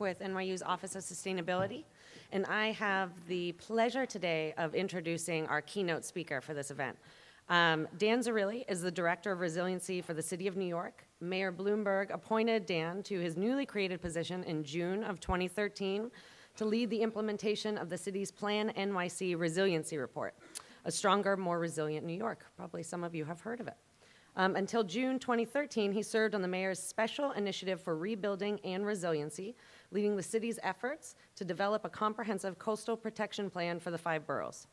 with NYU's Office of Sustainability, and I have the pleasure today of introducing our keynote speaker for this event. Dan Zarrilli is the Director of Resiliency for the City of New York. Mayor Bloomberg appointed Dan to his newly created position in June of 2013 to lead the implementation of the city's Plan NYC Resiliency Report, a stronger, more resilient New York. Probably some of you have heard of it. Until June 2013, he served on the mayor's special initiative for rebuilding and resiliency, leading the city's efforts to develop a comprehensive coastal protection plan for the 5 boroughs.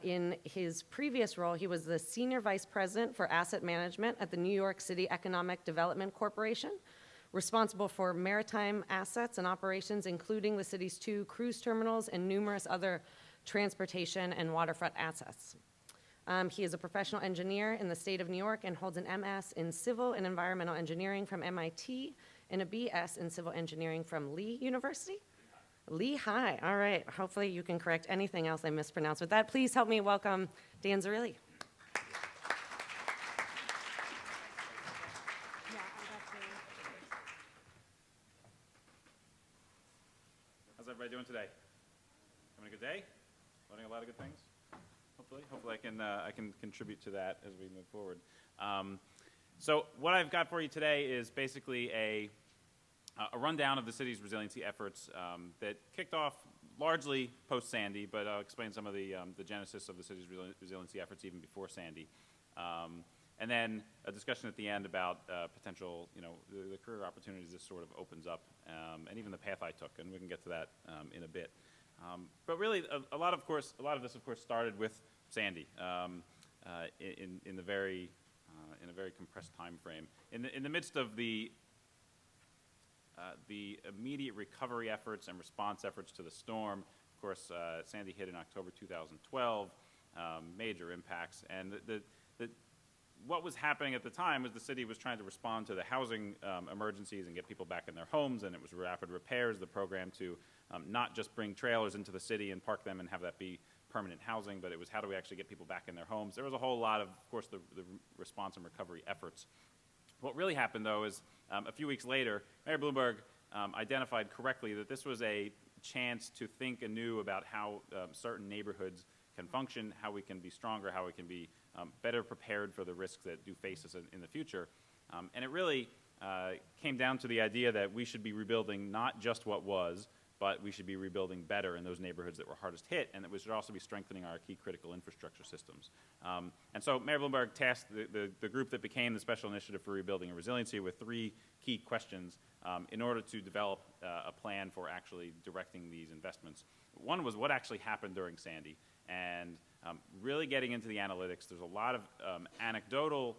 In his previous role, he was the Senior Vice President for Asset Management at the New York City Economic Development Corporation, responsible for maritime assets and operations, including the city's 2 cruise terminals and numerous other transportation and waterfront assets. He is a professional engineer in the state of New York and holds an MS in Civil and Environmental Engineering from MIT and a BS in Civil Engineering from Lee University. Lehigh, all right. Hopefully you can correct anything else I mispronounced. With that, please help me welcome Dan Zarrilli. How's everybody doing today? Having a good day? Learning a lot of good things? Hopefully I can contribute to that as we move forward. So what I've got for you today is basically a rundown of the city's resiliency efforts that kicked off largely post-Sandy, but I'll explain some of the genesis of the city's resiliency efforts even before Sandy. And then a discussion at the end about potential, the career opportunities this sort of opens up, and even the path I took, and we can get to that in a bit. But really, a lot of this, of course, started with Sandy in a very compressed time frame. In the midst of the immediate recovery efforts and response efforts to the storm, of course, Sandy hit in October 2012, major impacts, and what was happening at the time was the city was trying to respond to the housing emergencies and get people back in their homes, and it was rapid repairs, the program to not just bring trailers into the city and park them and have that be permanent housing, but it was how do we actually get people back in their homes. There was a whole lot of course, the response and recovery efforts. What really happened, though, is a few weeks later, Mayor Bloomberg identified correctly that this was a chance to think anew about how certain neighborhoods can function, how we can be stronger, how we can be better prepared for the risks that do face us in the future. And it really came down to the idea that we should be rebuilding not just what was, but we should be rebuilding better in those neighborhoods that were hardest hit, and that we should also be strengthening our key critical infrastructure systems. And so Mayor Bloomberg tasked the group that became the Special Initiative for Rebuilding and Resiliency with 3 key questions in order to develop a plan for actually directing these investments. One was what actually happened during Sandy, and really getting into the analytics. There's a lot of anecdotal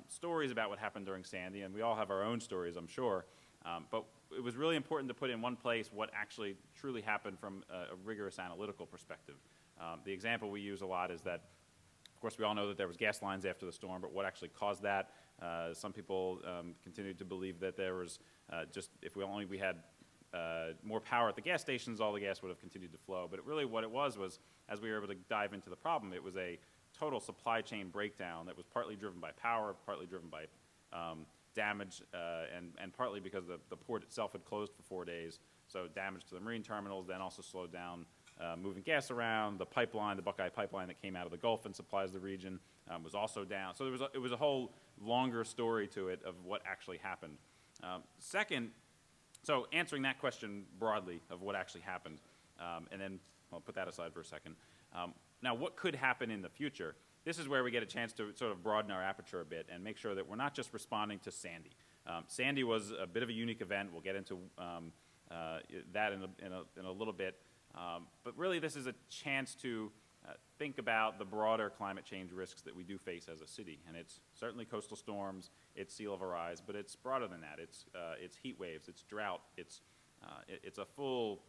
stories about what happened during Sandy, and we all have our own stories, I'm sure, but it was really important to put in one place what actually truly happened from a rigorous analytical perspective. The example we use a lot is that, of course, we all know that there was gas lines after the storm, but what actually caused that? Some people continued to believe that there was just, if we had more power at the gas stations, all the gas would have continued to flow. But really what it was, as we were able to dive into the problem, it was a total supply chain breakdown that was partly driven by power, partly driven by damage, and partly because the port itself had closed for 4 days. So damage to the marine terminals, then also slowed down moving gas around. The pipeline, the Buckeye pipeline that came out of the Gulf and supplies the region, was also down. So it was a whole longer story to it of what actually happened. Second, so answering that question broadly of what actually happened, and then I'll put that aside for a second. Now, what could happen in the future? This is where we get a chance to sort of broaden our aperture a bit and make sure that we're not just responding to Sandy. Sandy was a bit of a unique event. We'll get into that in a little bit. But really, this is a chance to think about the broader climate change risks that we do face as a city. And it's certainly coastal storms, it's sea level rise, but it's broader than that. It's heat waves, it's drought, it's a full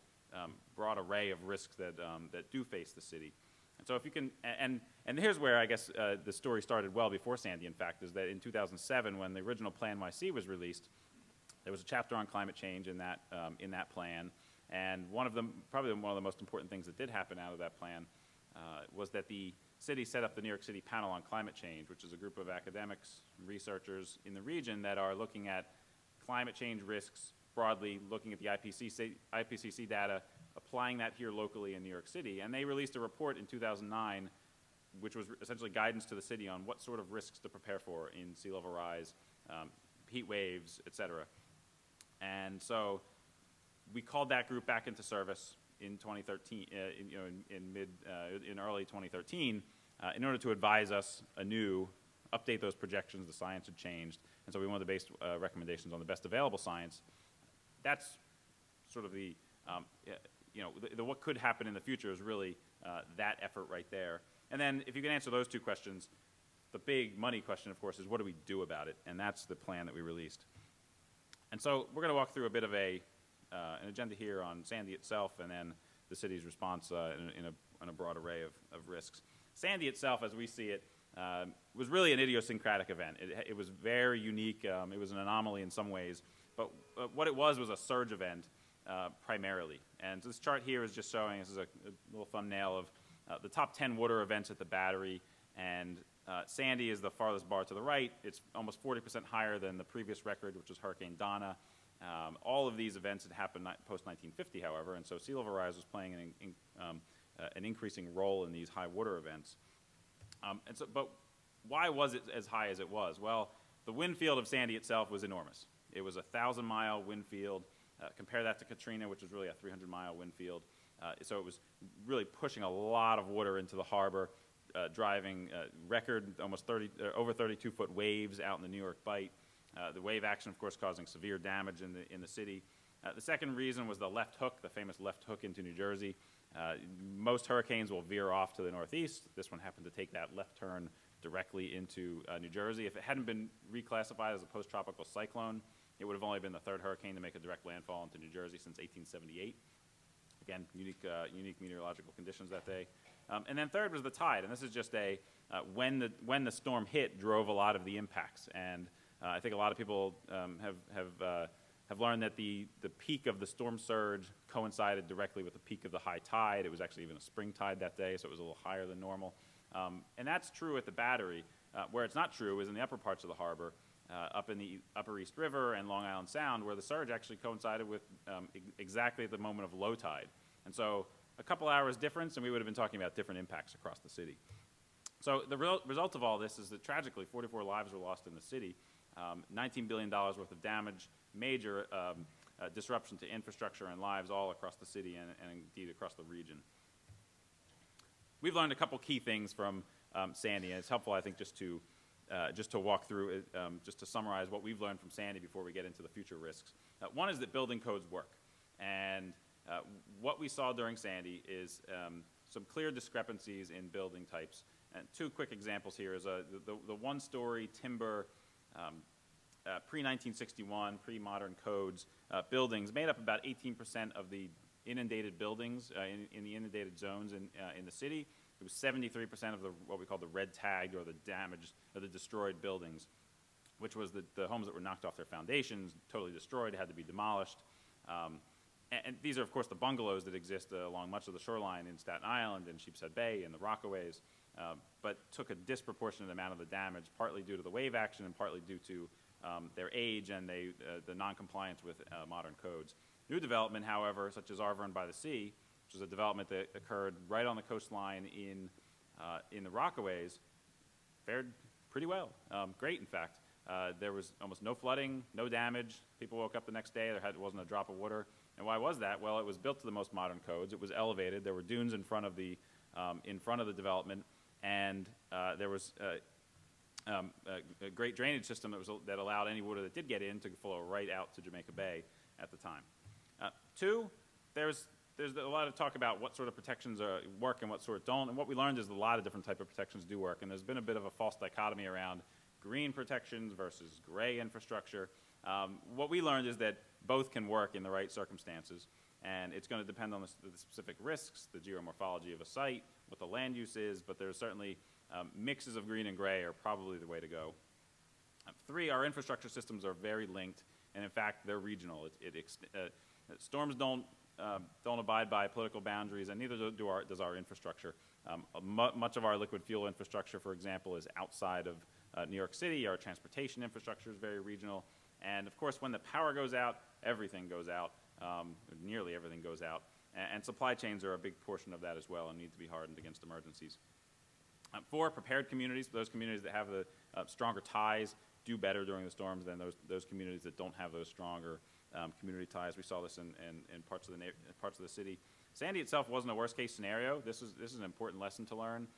broad array of risks that do face the city. And so if you can, and here's where I guess the story started well before Sandy, in fact, is that in 2007, when the original Plan NYC was released, there was a chapter on climate change in that plan. And probably one of the most important things that did happen out of that plan was that the city set up the New York City Panel on Climate Change, which is a group of academics and researchers in the region that are looking at climate change risks broadly looking at the IPCC data, applying that here locally in New York City. And they released a report in 2009, which was essentially guidance to the city on what sort of risks to prepare for in sea level rise, heat waves, et cetera. And so we called that group back into service in 2013, in early 2013, in order to advise us anew, update those projections. The science had changed, and so we wanted to base recommendations on the best available science. That's sort of the what could happen in the future is really that effort right there. And then if you can answer those two questions, the big money question, of course, is what do we do about it? And that's the plan that we released. And so we're going to walk through a bit of an agenda here on Sandy itself, and then the city's response in a broad array of risks. Sandy itself, as we see it, was really an idiosyncratic event. It was very unique. It was an anomaly in some ways. But what it was a surge event primarily. And so this chart here is just showing, this is a little thumbnail of the top 10 water events at the Battery. And Sandy is the farthest bar to the right. It's almost 40% higher than the previous record, which was Hurricane Donna. All of these events had happened post-1950, however, and so sea level rise was playing an increasing role in these high water events. But why was it as high as it was? Well, the wind field of Sandy itself was enormous. It was a 1,000-mile wind field. Compare that to Katrina, which was really a 300-mile wind field. So it was really pushing a lot of water into the harbor, driving record almost over 32-foot waves out in the New York Bight. The wave action, of course, causing severe damage in the city. The second reason was the left hook, the famous left hook into New Jersey. Most hurricanes will veer off to the northeast. This one happened to take that left turn directly into New Jersey. If it hadn't been reclassified as a post-tropical cyclone, it would have only been the third hurricane to make a direct landfall into New Jersey since 1878. Again, unique meteorological conditions that day. And then third was the tide, and this is just when the storm hit drove a lot of the impacts. And I think a lot of people have learned that the peak of the storm surge coincided directly with the peak of the high tide. It was actually even a spring tide that day, so it was a little higher than normal. And that's true at the Battery. Where it's not true is in the upper parts of the harbor, up in the Upper East River and Long Island Sound, where the surge actually coincided with exactly at the moment of low tide. And so a couple hours difference, and we would have been talking about different impacts across the city. So the result of all this is that tragically 44 lives were lost in the city, $19 billion worth of damage, major disruption to infrastructure and lives all across the city and indeed across the region. We've learned a couple key things from Sandy, and it's helpful, I think, just to walk through it, just to summarize what we've learned from Sandy before we get into the future risks. One is that building codes work, and what we saw during Sandy is some clear discrepancies in building types. And two quick examples here is the one-story timber pre-1961, pre-modern codes buildings made up about 18% of the inundated buildings in the inundated zones in the city. It was 73% of what we call the red tagged or the damaged or the destroyed buildings, which was the homes that were knocked off their foundations, totally destroyed, had to be demolished. And these are, of course, the bungalows that exist along much of the shoreline in Staten Island and Sheepshead Bay and the Rockaways, but took a disproportionate amount of the damage, partly due to the wave action and partly due to their age and the noncompliance with modern codes. New development, however, such as Arverne by the Sea, which is a development that occurred right on the coastline in the Rockaways, fared pretty well, great in fact. There was almost no flooding, no damage. People woke up the next day, there wasn't a drop of water. And why was that? Well, it was built to the most modern codes. It was elevated. There were dunes in front of the development, and there was a great drainage system that allowed any water that did get in to flow right out to Jamaica Bay at the time. Two, there's a lot of talk about what sort of protections work and what sort don't, and what we learned is a lot of different type of protections do work, and there's been a bit of a false dichotomy around green protections versus gray infrastructure. What we learned is that both can work in the right circumstances, and it's going to depend on the specific risks, the geomorphology of a site, what the land use is, but there's certainly mixes of green and gray are probably the way to go. Three, our infrastructure systems are very linked, and in fact, they're regional. Storms don't abide by political boundaries, and neither does our infrastructure. Much of our liquid fuel infrastructure, for example, is outside of New York City. Our transportation infrastructure is very regional. And of course, when the power goes out, everything goes out, nearly everything goes out. And supply chains are a big portion of that as well and need to be hardened against emergencies. 4, prepared communities. Those communities that have the stronger ties do better during the storms than those communities that don't have those stronger community ties. We saw this in parts of the city. Sandy itself wasn't a worst-case scenario. This is an important lesson to learn.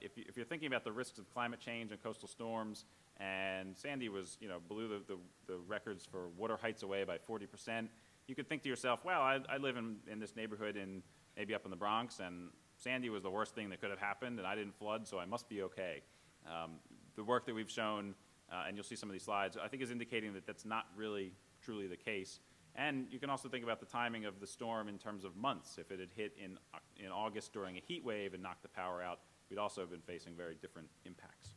If you're thinking about the risks of climate change and coastal storms, and Sandy was, blew the records for water heights away by 40%, you could think to yourself, well, I live in this neighborhood maybe up in the Bronx, and Sandy was the worst thing that could have happened, and I didn't flood, so I must be okay. The work that we've shown, and you'll see some of these slides, I think is indicating that that's not really truly the case. And you can also think about the timing of the storm in terms of months. If it had hit in August during a heat wave and knocked the power out, we'd also have been facing very different impacts.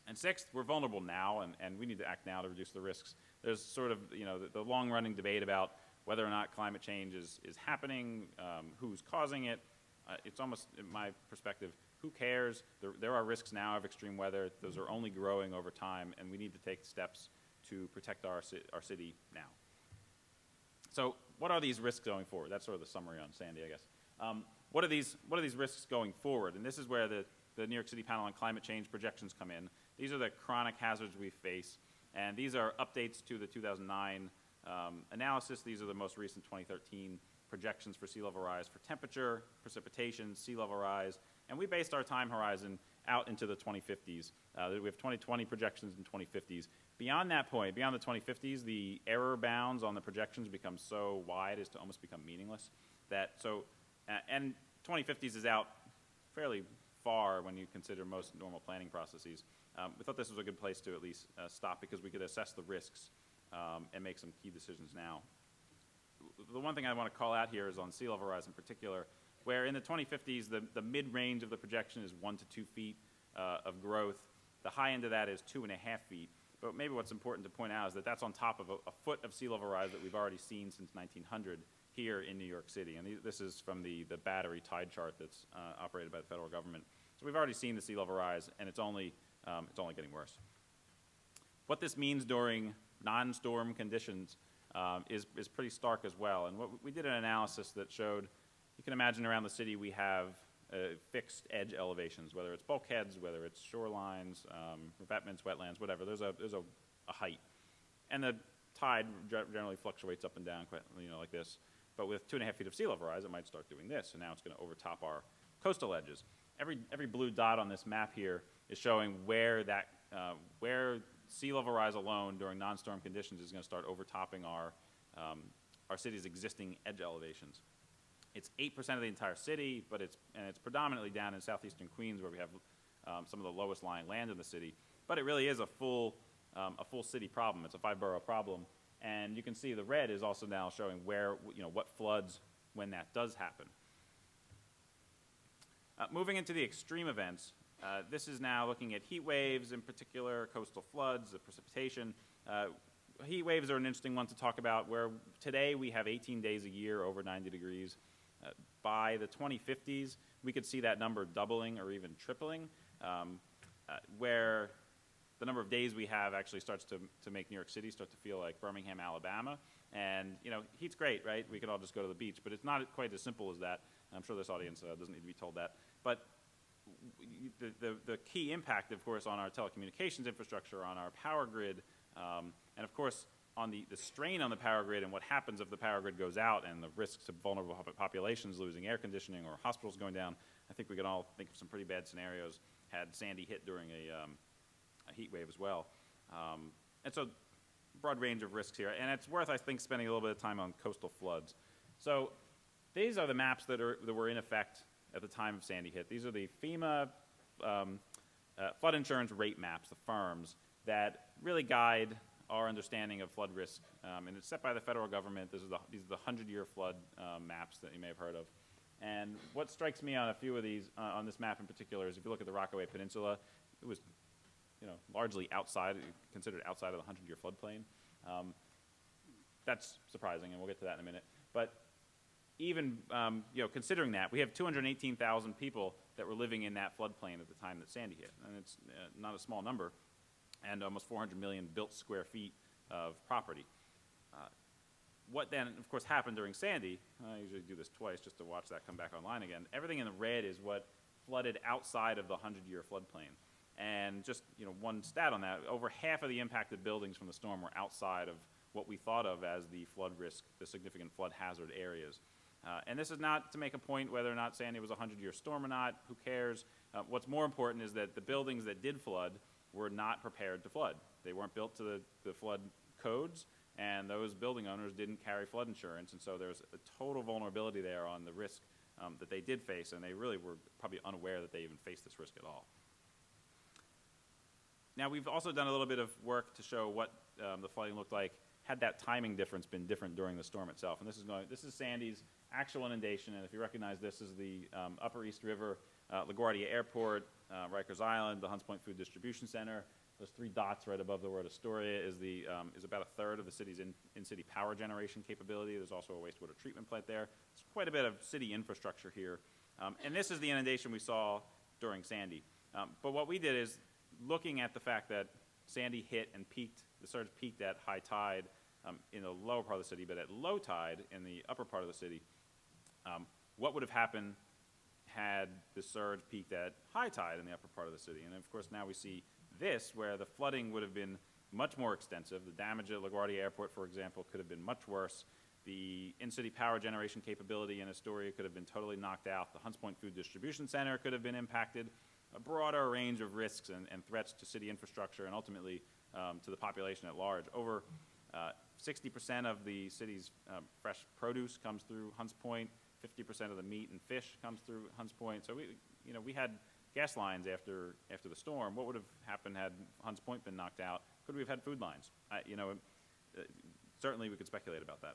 And 6th, we're vulnerable now, and we need to act now to reduce the risks. There's sort of, the long-running debate about whether or not climate change is happening, who's causing it. It's almost, in my perspective, who cares? There are risks now of extreme weather. Those are only growing over time, and we need to take steps to protect our city now. So what are these risks going forward? That's sort of the summary on Sandy, I guess. What are these risks going forward? And this is where the New York City Panel on Climate Change projections come in. These are the chronic hazards we face, and these are updates to the 2009 analysis. These are the most recent 2013 projections for sea level rise for temperature, precipitation, sea level rise, and we based our time horizon out into the 2050s. We have 2020 projections and 2050s. Beyond that point, beyond the 2050s, the error bounds on the projections become so wide as to almost become meaningless. And 2050s is out fairly far when you consider most normal planning processes. We thought this was a good place to at least stop because we could assess the risks and make some key decisions now. The one thing I want to call out here is on sea level rise in particular, where in the 2050s, the mid-range of the projection is 1 to 2 feet of growth. The high end of that is 2.5 feet. But maybe what's important to point out is that that's on top of a foot of sea level rise that we've already seen since 1900 here in New York City. And this is from the battery tide chart that's operated by the federal government. So we've already seen the sea level rise, and it's only getting worse. What this means during non-storm conditions is pretty stark as well. And we did an analysis that showed, you can imagine around the city we have fixed edge elevations, whether it's bulkheads, whether it's shorelines, revetments, wetlands, whatever. There's a height. And the tide generally fluctuates up and down quite, like this. But with 2.5 feet of sea level rise, it might start doing this. So now it's going to overtop our coastal edges. Every blue dot on this map here is showing where sea level rise alone during non-storm conditions is going to start overtopping our city's existing edge elevations. It's 8% of the entire city, but it's predominantly down in southeastern Queens where we have some of the lowest lying land in the city. But it really is a full city problem. It's a 5-borough problem, and you can see the red is also now showing what floods when that does happen. Moving into the extreme events, this is now looking at heat waves in particular, coastal floods, the precipitation. Heat waves are an interesting one to talk about, where today we have 18 days a year over 90 degrees. By the 2050s, we could see that number doubling or even tripling, where the number of days we have actually starts to make New York City start to feel like Birmingham, Alabama. And, heat's great, right? We could all just go to the beach, but it's not quite as simple as that. I'm sure this audience doesn't need to be told that. But the key impact, of course, on our telecommunications infrastructure, on our power grid, and of course, on the strain on the power grid and what happens if the power grid goes out and the risks of vulnerable populations losing air conditioning or hospitals going down. I think we can all think of some pretty bad scenarios had Sandy hit during a heat wave as well. And so, broad range of risks here. And it's worth, I think, spending a little bit of time on coastal floods. So these are the maps that were in effect at the time of Sandy hit. These are the FEMA flood insurance rate maps, the firms, that really guide our understanding of flood risk. And it's set by the federal government. These are the 100-year flood maps that you may have heard of. And what strikes me on a few of these, on this map in particular, is if you look at the Rockaway Peninsula, it was largely considered outside of the 100-year floodplain. That's surprising, and we'll get to that in a minute. But even considering that, we have 218,000 people that were living in that floodplain at the time that Sandy hit, and it's not a small number, and almost 400 million built square feet of property. What then, of course, happened during Sandy, I usually do this twice just to watch that come back online again, everything in the red is what flooded outside of the 100-year floodplain. And just one stat on that, over half of the impacted buildings from the storm were outside of what we thought of as the flood risk, the significant flood hazard areas. And this is not to make a point whether or not Sandy was a 100-year storm or not, who cares? What's more important is that the buildings that did flood were not prepared to flood. They weren't built to the flood codes, and those building owners didn't carry flood insurance, and so there's a total vulnerability there on the risk that they did face, and they really were probably unaware that they even faced this risk at all. Now, we've also done a little bit of work to show what the flooding looked like had that timing difference been different during the storm itself. And this is Sandy's actual inundation, and if you recognize, this is the Upper East River, LaGuardia Airport, Rikers Island, the Hunts Point Food Distribution Center. Those three dots right above the word Astoria is about a third of the city's in-city power generation capability. There's also a wastewater treatment plant there. There's quite a bit of city infrastructure here. And this is the inundation we saw during Sandy. But what we did is, looking at the fact that Sandy hit and peaked, the surge peaked at high tide in the lower part of the city, but at low tide in the upper part of the city, what would have happened had the surge peaked at high tide in the upper part of the city? And of course, now we see this, where the flooding would have been much more extensive. The damage at LaGuardia Airport, for example, could have been much worse. The in-city power generation capability in Astoria could have been totally knocked out. The Hunts Point Food Distribution Center could have been impacted. A broader range of risks and threats to city infrastructure and ultimately to the population at large. Over 60% of the city's fresh produce comes through Hunts Point. 50% of the meat and fish comes through Hunts Point. So we had gas lines after the storm. What would have happened had Hunts Point been knocked out? Could we have had food lines? Certainly we could speculate about that.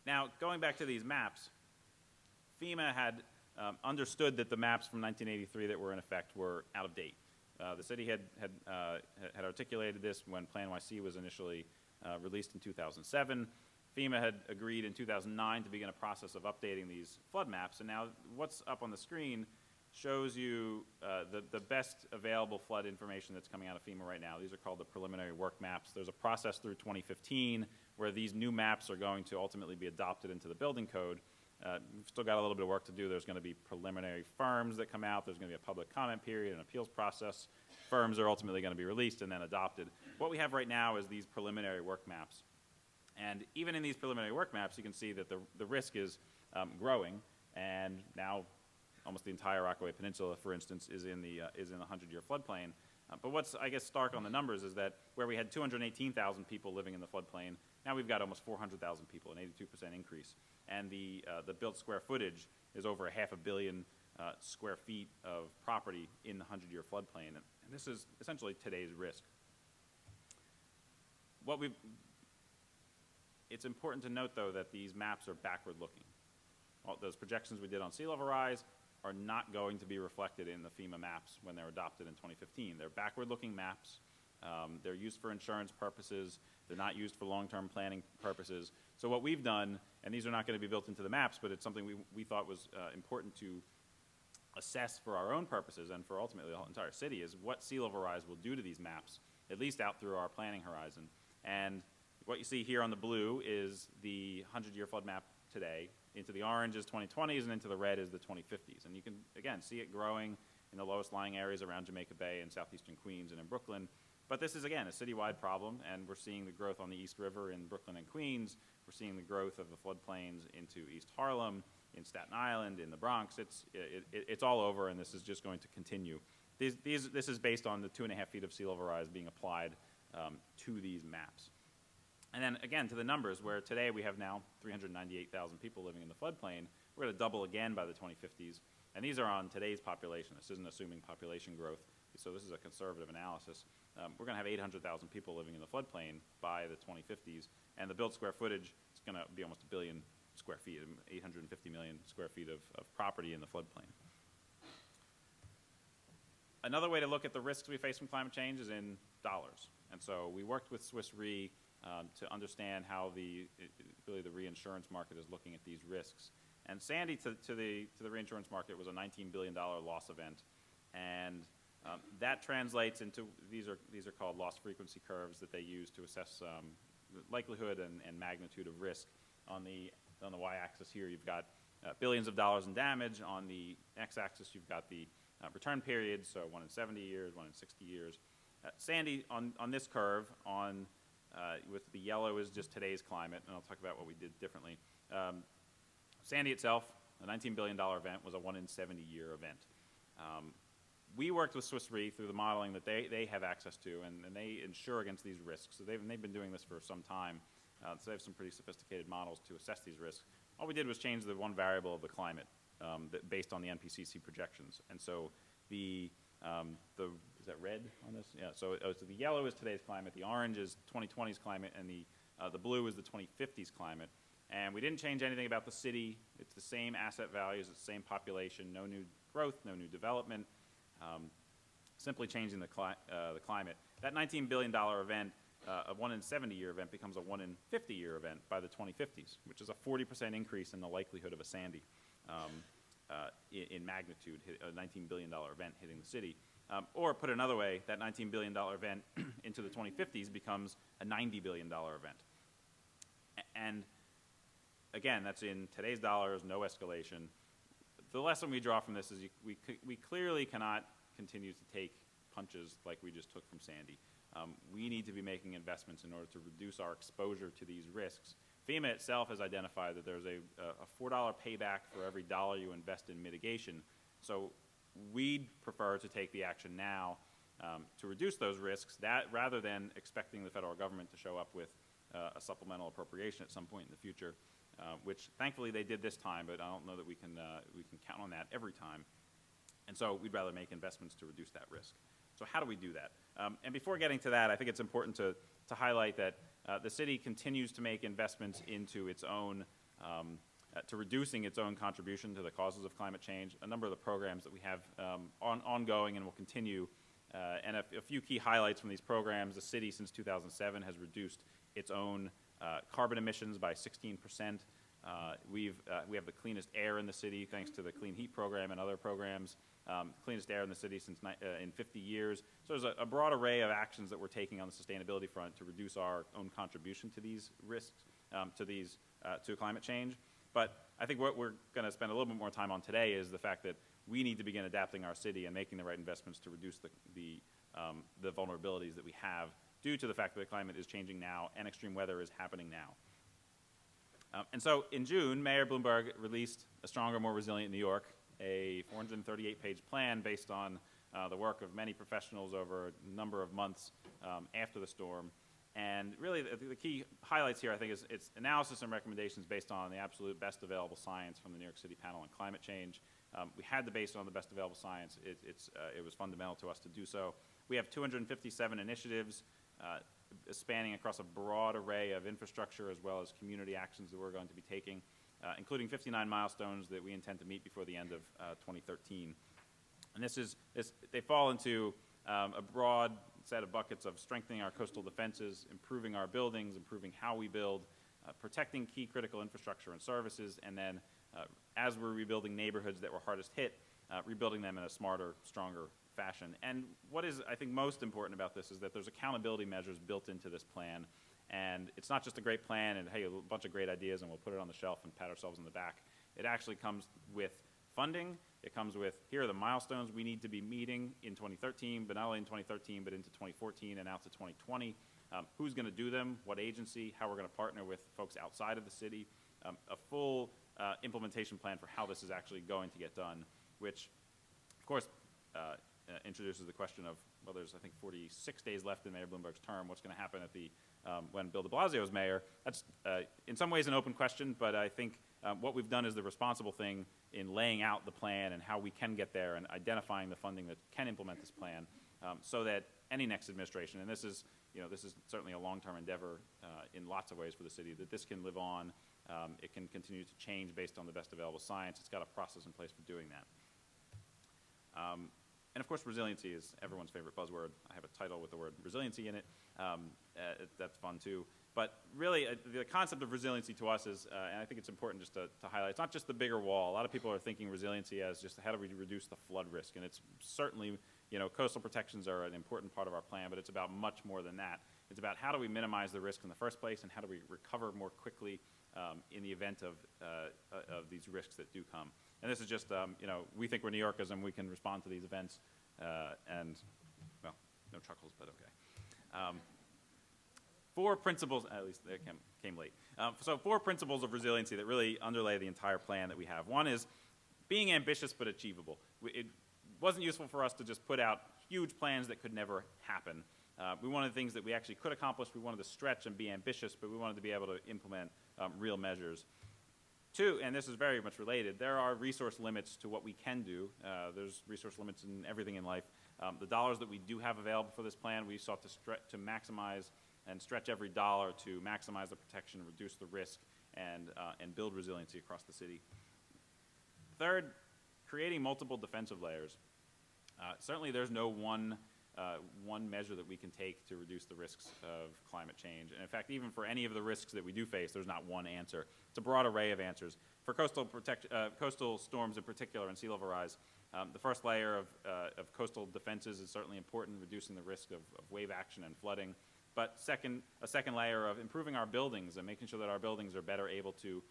Now, going back to these maps, FEMA had understood that the maps from 1983 that were in effect were out of date. The city had articulated this when Plan YC was initially released in 2007. FEMA had agreed in 2009 to begin a process of updating these flood maps, and now what's up on the screen shows you the best available flood information that's coming out of FEMA right now. These are called the preliminary work maps. There's a process through 2015 where these new maps are going to ultimately be adopted into the building code. We've still got a little bit of work to do. There's going to be preliminary firms that come out. There's going to be a public comment period, an appeals process. Firms are ultimately going to be released and then adopted. What we have right now is these preliminary work maps. And even in these preliminary work maps, you can see that the risk is growing, and now almost the entire Rockaway Peninsula, for instance, is in the 100-year floodplain. But what's, I guess, stark on the numbers is that where we had 218,000 people living in the floodplain, now we've got almost 400,000 people, an 82% increase. And the built square footage is over 500 million square feet of property in the 100-year floodplain. And this is essentially today's risk. It's important to note, though, that these maps are backward-looking. Those projections we did on sea level rise are not going to be reflected in the FEMA maps when they're adopted in 2015. They're backward-looking maps. They're used for insurance purposes. They're not used for long-term planning purposes. So what we've done, and these are not going to be built into the maps, but it's something we thought was important to assess for our own purposes and for ultimately the whole entire city, is what sea level rise will do to these maps, at least out through our planning horizon. And what you see here on the blue is the 100-year flood map today. Into the orange is 2020s, and into the red is the 2050s. And you can, again, see it growing in the lowest lying areas around Jamaica Bay and southeastern Queens and in Brooklyn. But this is, again, a citywide problem, and we're seeing the growth on the East River in Brooklyn and Queens. We're seeing the growth of the floodplains into East Harlem, in Staten Island, in the Bronx. It's all over, and this is just going to continue. This is based on the 2.5 feet of sea level rise being applied to these maps. And then, again, to the numbers, where today we have now 398,000 people living in the floodplain. We're going to double again by the 2050s. And these are on today's population. This isn't assuming population growth, so this is a conservative analysis. We're going to have 800,000 people living in the floodplain by the 2050s, and the built square footage is going to be almost 1 billion square feet, 850 million square feet of property in the floodplain. Another way to look at the risks we face from climate change is in dollars. And so we worked with Swiss Re to understand how really the reinsurance market is looking at these risks. And Sandy to the reinsurance market was a $19 billion loss event. And That translates into, these are called loss frequency curves that they use to assess the likelihood and magnitude of risk. On the y-axis here, you've got billions of dollars in damage. On the x-axis, you've got the return period, so 1 in 70 years, 1 in 60 years. Sandy, on this curve, with the yellow is just today's climate, and I'll talk about what we did differently. Sandy itself, a $19 billion event, was a 1 in 70-year event. We worked with Swiss Re through the modeling that they have access to, and they insure against these risks. So they've been doing this for some time. So they have some pretty sophisticated models to assess these risks. All we did was change the one variable of the climate based on the NPCC projections. And so is that red on this? Yeah, so the yellow is today's climate, the orange is 2020's climate, and the blue is the 2050's climate. And we didn't change anything about the city. It's the same asset values, it's the same population, no new growth, no new development, simply changing the climate. That $19 billion event, a 1 in 70-year event, becomes a 1 in 50-year event by the 2050s, which is a 40% increase in the likelihood of a Sandy in magnitude, a $19 billion event hitting the city. Or put another way, that $19 billion event into the 2050s becomes a $90 billion event. And again, that's in today's dollars, no escalation. The lesson we draw from this is we clearly cannot continue to take punches like we just took from Sandy. We need to be making investments in order to reduce our exposure to these risks. FEMA itself has identified that there's a $4 payback for every dollar you invest in mitigation. So we'd prefer to take the action now to reduce those risks, rather than expecting the federal government to show up with a supplemental appropriation at some point in the future, which thankfully they did this time, but I don't know that we can count on that every time. And so we'd rather make investments to reduce that risk. So how do we do that? And before getting to that, I think it's important to highlight that the city continues to make investments into its own, to reducing its own contribution to the causes of climate change. A number of the programs that we have ongoing and will continue, and a few key highlights from these programs. The city since 2007 has reduced its own carbon emissions by 16%. We have the cleanest air in the city thanks to the Clean Heat program and other programs. Cleanest air in the city since in 50 years. So there's a broad array of actions that we're taking on the sustainability front to reduce our own contribution to these risks, to climate change. But I think what we're going to spend a little bit more time on today is the fact that we need to begin adapting our city and making the right investments to reduce the vulnerabilities that we have due to the fact that the climate is changing now and extreme weather is happening now. And so in June, Mayor Bloomberg released A Stronger, More Resilient New York, a 438-page plan based on the work of many professionals over a number of months after the storm. And really, the key highlights here, I think, is its analysis and recommendations based on the absolute best available science from the New York City Panel on Climate Change. We had to base it on the best available science. It was fundamental to us to do so. We have 257 initiatives spanning across a broad array of infrastructure as well as community actions that we're going to be taking, including 59 milestones that we intend to meet before the end of 2013. And they fall into a broad set of buckets of strengthening our coastal defenses, improving our buildings, improving how we build, protecting key critical infrastructure and services, and then as we're rebuilding neighborhoods that were hardest hit, rebuilding them in a smarter, stronger fashion. And what is, I think, most important about this is that there's accountability measures built into this plan. And it's not just a great plan and, hey, a bunch of great ideas and we'll put it on the shelf and pat ourselves on the back. It actually comes with funding. It comes with, here are the milestones we need to be meeting in 2013, but not only in 2013, but into 2014 and out to 2020. Who's going to do them, what agency, how we're going to partner with folks outside of the city, a full implementation plan for how this is actually going to get done, which, of course, introduces the question of, well, there's, I think, 46 days left in Mayor Bloomberg's term. What's going to happen at when Bill de Blasio is mayor? That's, in some ways, an open question, but I think what we've done is the responsible thing in laying out the plan and how we can get there and identifying the funding that can implement this plan so that any next administration, and this is certainly a long-term endeavor in lots of ways for the city, that this can live on, it can continue to change based on the best available science. It's got a process in place for doing that. And of course, resiliency is everyone's favorite buzzword. I have a title with the word resiliency in it. That's fun too. But really, the concept of resiliency to us is, and I think it's important just to highlight, it's not just the bigger wall. A lot of people are thinking resiliency as just how do we reduce the flood risk, and it's certainly, coastal protections are an important part of our plan, but it's about much more than that. It's about how do we minimize the risk in the first place, and how do we recover more quickly in the event of these risks that do come. And this is just, we think we're New Yorkers and we can respond to these events, and, well, no chuckles, but okay. 4 principles, at least they came late. So 4 principles of resiliency that really underlay the entire plan that we have. One is being ambitious but achievable. It wasn't useful for us to just put out huge plans that could never happen. We wanted things that we actually could accomplish. We wanted to stretch and be ambitious, but we wanted to be able to implement real measures. 2, and this is very much related, there are resource limits to what we can do. There's resource limits in everything in life. The dollars that we do have available for this plan, we sought to maximize and stretch every dollar to maximize the protection, reduce the risk, and build resiliency across the city. 3rd, creating multiple defensive layers. Certainly there's no one measure that we can take to reduce the risks of climate change. And in fact, even for any of the risks that we do face, there's not one answer. It's a broad array of answers. For coastal storms in particular and sea level rise, the first layer of coastal defenses is certainly important, reducing the risk of wave action and flooding. But a second layer of improving our buildings and making sure that our buildings are better able to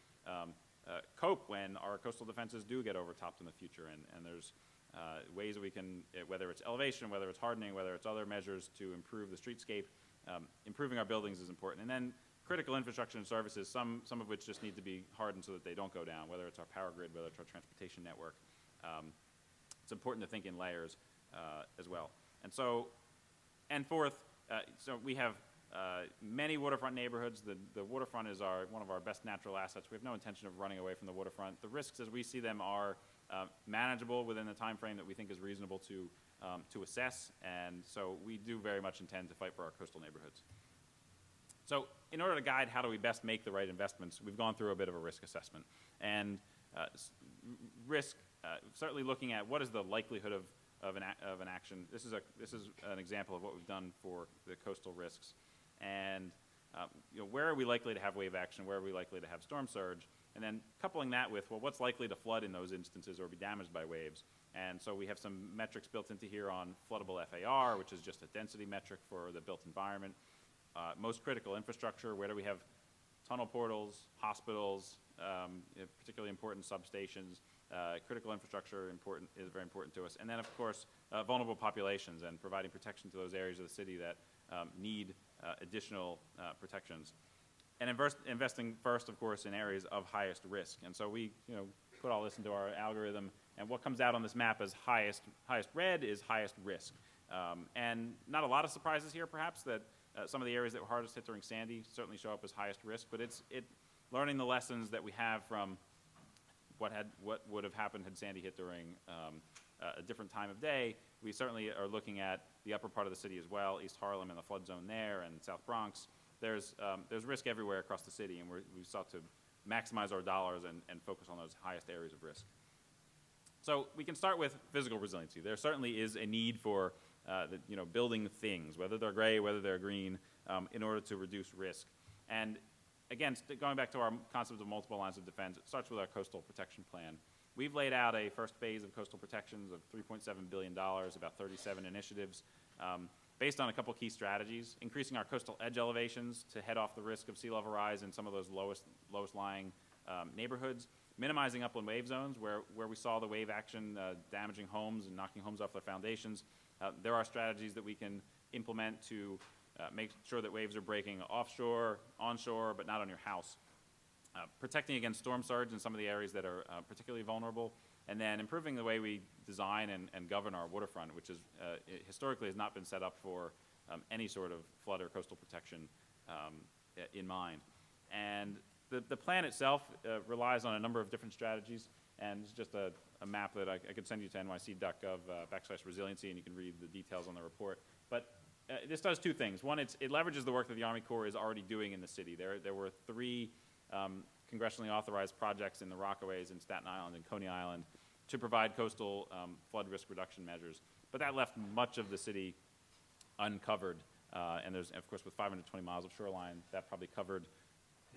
cope when our coastal defenses do get overtopped in the future. And there's ways that we can, whether it's elevation, whether it's hardening, whether it's other measures to improve the streetscape, improving our buildings is important. And then critical infrastructure and services, some of which just need to be hardened so that they don't go down, whether it's our power grid, whether it's our transportation network. It's important to think in layers as well. And 4th, so we have many waterfront neighborhoods. The waterfront is one of our best natural assets. We have no intention of running away from the waterfront. The risks as we see them are manageable within the time frame that we think is reasonable to assess, and so we do very much intend to fight for our coastal neighborhoods. So in order to guide how do we best make the right investments, we've gone through a bit of a risk assessment. And risk, certainly looking at what is the likelihood of an action. This is an example of what we've done for the coastal risks. And where are we likely to have wave action? Where are we likely to have storm surge? And then coupling that with, well, what's likely to flood in those instances or be damaged by waves? And so we have some metrics built into here on floodable FAR, which is just a density metric for the built environment. Most critical infrastructure, where do we have tunnel portals, hospitals, particularly important substations. Critical infrastructure is very important to us. And then, of course, vulnerable populations and providing protection to those areas of the city that need additional protections. And investing first, of course, in areas of highest risk. And so we put all this into our algorithm, and what comes out on this map as highest red is highest risk. And not a lot of surprises here, perhaps, that some of the areas that were hardest hit during Sandy certainly show up as highest risk, but it's learning the lessons that we have from what would have happened had Sandy hit during a different time of day. We certainly are looking at the upper part of the city as well, East Harlem and the flood zone there, and South Bronx. There's risk everywhere across the city, and we sought to maximize our dollars and focus on those highest areas of risk. So we can start with physical resiliency. There certainly is a need for building things, whether they're gray, whether they're green, in order to reduce risk. And again, going back to our concept of multiple lines of defense, it starts with our coastal protection plan. We've laid out a first phase of coastal protections of $3.7 billion, about 37 initiatives, based on a couple key strategies: increasing our coastal edge elevations to head off the risk of sea level rise in some of those lowest lying neighborhoods, minimizing upland wave zones where we saw the wave action damaging homes and knocking homes off their foundations. There are strategies that we can implement to make sure that waves are breaking offshore, onshore, but not on your house. Protecting against storm surge in some of the areas that are particularly vulnerable, and then improving the way we design and govern our waterfront, which is historically has not been set up for any sort of flood or coastal protection in mind. And the plan itself relies on a number of different strategies, and it's just a map that I could send you to nyc.gov/resiliency, and you can read the details on the report. But this does two things. One, it leverages the work that the Army Corps is already doing in the city. There were 3 congressionally authorized projects in the Rockaways in Staten Island and Coney Island to provide coastal flood risk reduction measures. But that left much of the city uncovered. And there's, of course, with 520 miles of shoreline, that probably covered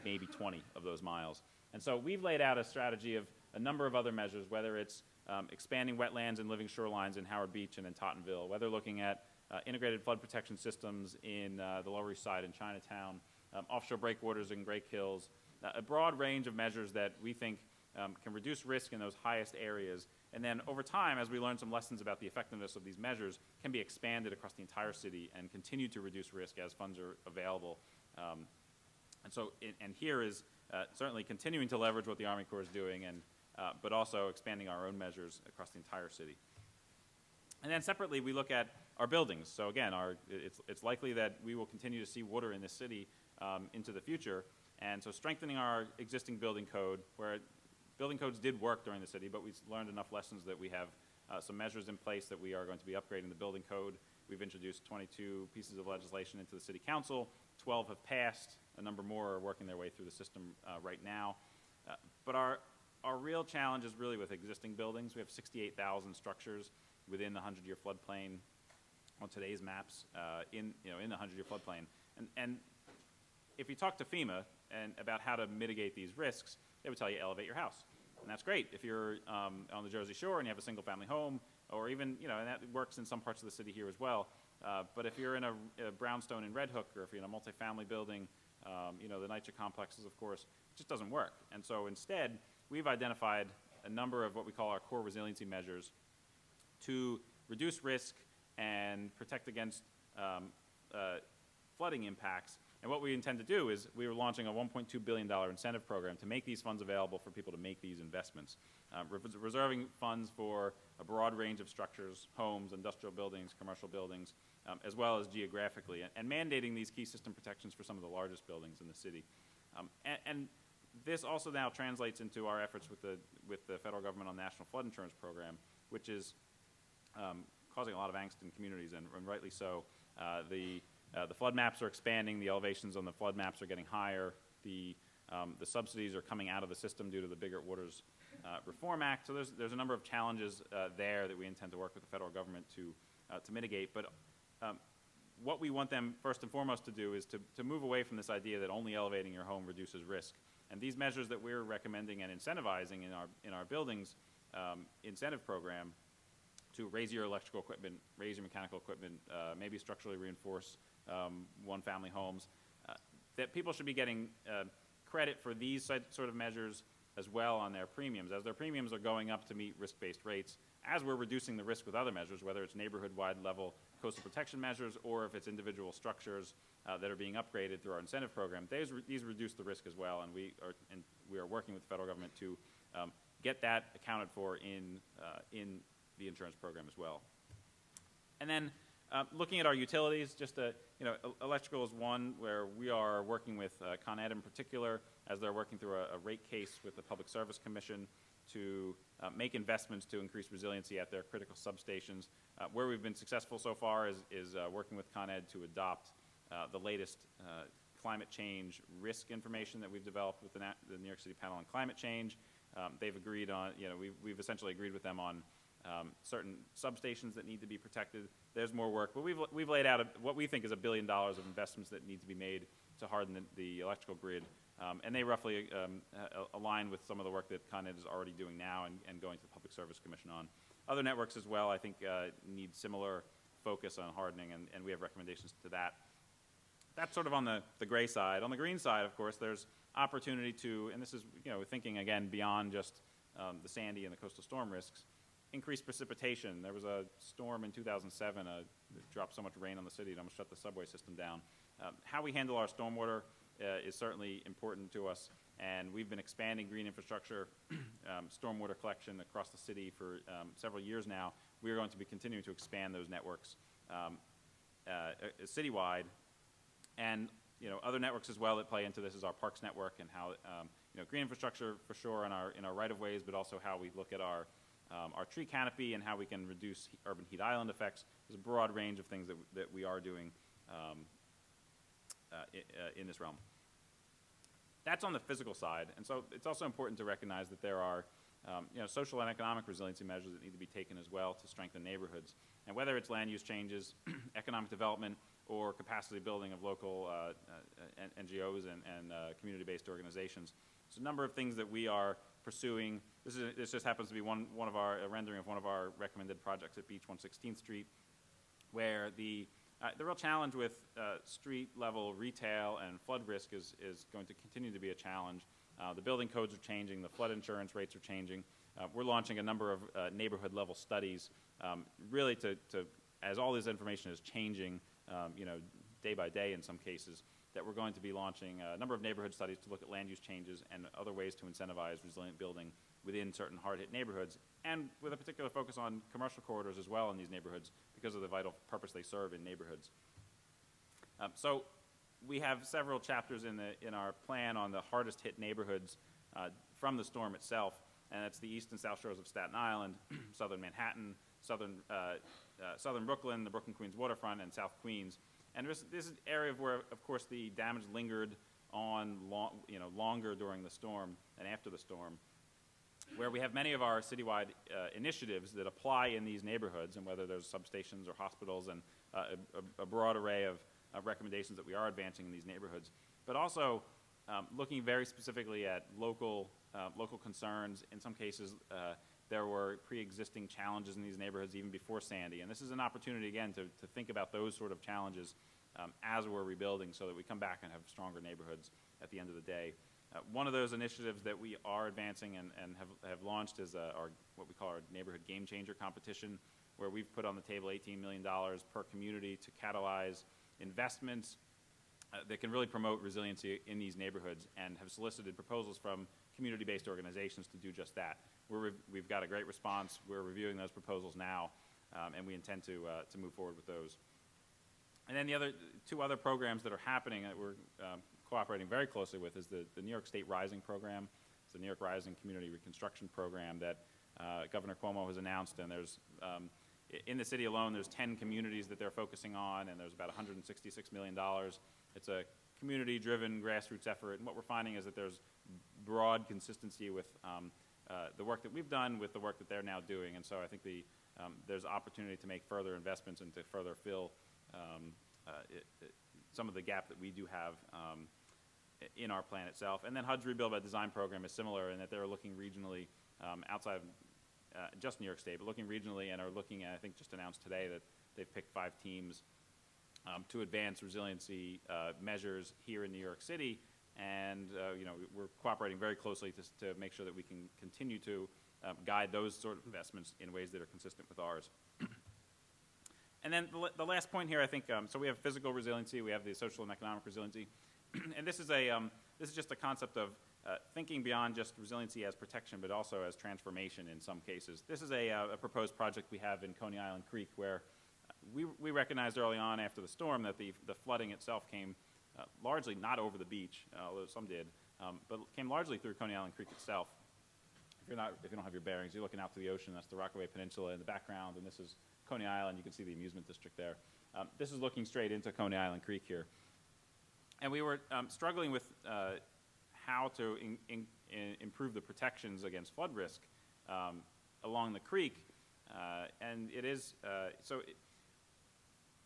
maybe 20 of those miles. And so we've laid out a strategy of a number of other measures, whether it's expanding wetlands and living shorelines in Howard Beach and in Tottenville, whether looking at integrated flood protection systems in the Lower East Side in Chinatown, offshore breakwaters in Great Kills, a broad range of measures that we think can reduce risk in those highest areas. And then over time, as we learn some lessons about the effectiveness of these measures, can be expanded across the entire city and continue to reduce risk as funds are available. And here is certainly continuing to leverage what the Army Corps is doing, but also expanding our own measures across the entire city. And then separately, we look at our buildings. So again, it's likely that we will continue to see water in this city into the future. And so strengthening our existing building code, where building codes did work during the city, but we learned enough lessons that we have some measures in place that we are going to be upgrading the building code. We've introduced 22 pieces of legislation into the city council. 12 have passed. A number more are working their way through the system right now. But our real challenge is really with existing buildings. We have 68,000 structures within the 100-year floodplain on today's maps in the 100-year floodplain. And if you talk to FEMA about how to mitigate these risks, they would tell you elevate your house. And that's great if you're on the Jersey Shore and you have a single-family home, or even, and that works in some parts of the city here as well. But if you're in a brownstone in Red Hook, or if you're in a multifamily building, the NYCHA complexes, of course, it just doesn't work. And so instead, we've identified a number of what we call our core resiliency measures to reduce risk and protect against flooding impacts. And what we intend to do is we are launching a $1.2 billion incentive program to make these funds available for people to make these investments, reserving funds for a broad range of structures, homes, industrial buildings, commercial buildings, as well as geographically, and mandating these key system protections for some of the largest buildings in the city. And this also now translates into our efforts with the federal government on the National Flood Insurance Program, which is causing a lot of angst in communities, and rightly so. The flood maps are expanding. The elevations on the flood maps are getting higher. The subsidies are coming out of the system due to the Bigger Waters Reform Act. So there's a number of challenges there that we intend to work with the federal government to mitigate. But what we want them first and foremost to do is to move away from this idea that only elevating your home reduces risk. And these measures that we're recommending and incentivizing in our buildings incentive program to raise your electrical equipment, raise your mechanical equipment, maybe structurally reinforce one-family homes, that people should be getting credit for these sort of measures as well on their premiums. As their premiums are going up to meet risk-based rates, as we're reducing the risk with other measures, whether it's neighborhood-wide level coastal protection measures or if it's individual structures that are being upgraded through our incentive program, these reduce the risk as well, and we are working with the federal government to get that accounted for in the insurance program as well. And then looking at our utilities, electrical is one where we are working with Con Ed in particular as they're working through a rate case with the Public Service Commission to make investments to increase resiliency at their critical substations. Where we've been successful so far is working with Con Ed to adopt the latest climate change risk information that we've developed with the New York City Panel on Climate Change. They've agreed on, we've essentially agreed with them on certain substations that need to be protected. There's more work, but we've laid out what we think is $1 billion of investments that need to be made to harden the electrical grid, and they roughly align with some of the work that Con Ed is already doing now and going to the Public Service Commission on. Other networks as well, I think, need similar focus on hardening, and we have recommendations to that. That's sort of on the gray side. On the green side, of course, there's opportunity to, and this is thinking again beyond just the Sandy and the coastal storm risks, increased precipitation. There was a storm in 2007 that dropped so much rain on the city it almost shut the subway system down. How we handle our stormwater is certainly important to us, and we've been expanding green infrastructure, stormwater collection across the city for several years now. We are going to be continuing to expand those networks citywide, and other networks as well that play into this is our parks network and how green infrastructure for sure in our right-of-ways, but also how we look at our tree canopy and how we can reduce urban heat island effects. There's a broad range of things that we are doing in this realm. That's on the physical side, and so it's also important to recognize that there are social and economic resiliency measures that need to be taken as well to strengthen neighborhoods. And whether it's land use changes, economic development, or capacity building of local NGOs and community-based organizations, So a number of things that we are pursuing. This just happens to be one of our a rendering of one of our recommended projects at Beach 116th Street, where the real challenge with street level retail and flood risk is going to continue to be a challenge. The building codes are changing, the flood insurance rates are changing. We're launching a number of neighborhood level studies, really as all this information is changing, day by day in some cases, that we're going to be launching a number of neighborhood studies to look at land use changes and other ways to incentivize resilient building within certain hard-hit neighborhoods, and with a particular focus on commercial corridors as well in these neighborhoods because of the vital purpose they serve in neighborhoods. So we have several chapters in our plan on the hardest hit neighborhoods from the storm itself, and that's the east and south shores of Staten Island, southern Manhattan, southern Brooklyn, the Brooklyn-Queens waterfront, and South Queens. And this is an area where, of course, the damage lingered on longer during the storm and after the storm, where we have many of our citywide initiatives that apply in these neighborhoods, and whether there's substations or hospitals, and a broad array of recommendations that we are advancing in these neighborhoods, but also looking very specifically at local concerns. In some cases, there were pre-existing challenges in these neighborhoods even before Sandy, and this is an opportunity, again, to think about those sort of challenges as we're rebuilding so that we come back and have stronger neighborhoods at the end of the day. One of those initiatives that we are advancing and have launched is what we call our Neighborhood Game Changer competition, where we've put on the table $18 million per community to catalyze investments that can really promote resiliency in these neighborhoods, and have solicited proposals from community-based organizations to do just that. We've got a great response. We're reviewing those proposals now, and we intend to move forward with those. And then the two other programs that are happening that we're cooperating very closely with is the New York State Rising program. It's the New York Rising Community Reconstruction Program that Governor Cuomo has announced, and there's in the city alone, there's 10 communities that they're focusing on, and there's about $166 million. It's a community-driven grassroots effort, and what we're finding is that there's broad consistency with the work that we've done with the work that they're now doing, and so I think there's opportunity to make further investments and to further fill some of the gap that we do have in our plan itself. And then HUD's Rebuild by Design program is similar in that they're looking regionally outside of just New York State, but looking regionally, and are looking at, I think just announced today that they've picked 5 teams to advance resiliency measures here in New York City, and we're cooperating very closely to make sure that we can continue to guide those sort of investments in ways that are consistent with ours. And then the last point here, I think, so we have physical resiliency, we have the social and economic resiliency, and this is just a concept of thinking beyond just resiliency as protection, but also as transformation in some cases. This is a proposed project we have in Coney Island Creek, where we recognized early on after the storm that the flooding itself came largely not over the beach, although some did, but came largely through Coney Island Creek itself. If you don't have your bearings, you're looking out to the ocean. That's the Rockaway Peninsula in the background, and this is Coney Island. You can see the amusement district there. This is looking straight into Coney Island Creek here. And we were struggling with how to improve the protections against flood risk along the creek. And it is,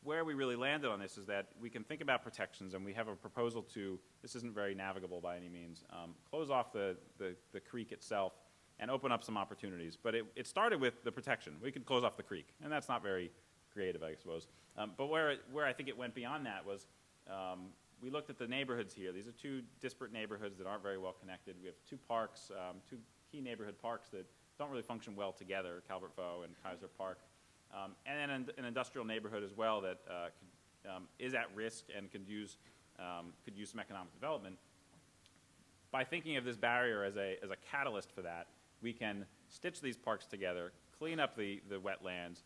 where we really landed on this is that we can think about protections, and we have a proposal to, this isn't very navigable by any means, close off the creek itself and open up some opportunities. But it started with the protection. We could close off the creek, and that's not very creative, I suppose. But where I think it went beyond that was we looked at the neighborhoods here. These are 2 disparate neighborhoods that aren't very well connected. We have 2 parks, 2 key neighborhood parks that don't really function well together, Calvert Vaux and Kaiser Park. And then an industrial neighborhood as well that is at risk and could use some economic development. By thinking of this barrier as a catalyst for that, we can stitch these parks together, clean up the wetlands,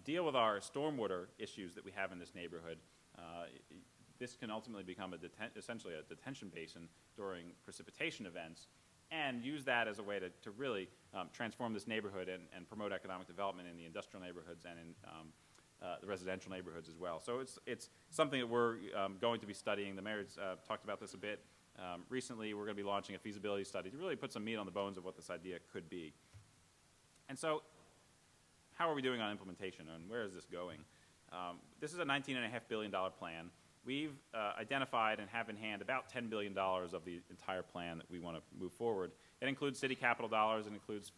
deal with our stormwater issues that we have in this neighborhood. This can ultimately become essentially a detention basin during precipitation events, and use that as a way to really transform this neighborhood and promote economic development in the industrial neighborhoods and in the residential neighborhoods as well. So it's something that we're going to be studying. The mayor's talked about this a bit. Recently, we're going to be launching a feasibility study to really put some meat on the bones of what this idea could be. And so how are we doing on implementation, and where is this going? This is a $19.5 billion plan. we've identified and have in hand about $10 billion of the entire plan that we want to move forward. It includes city capital dollars, it includes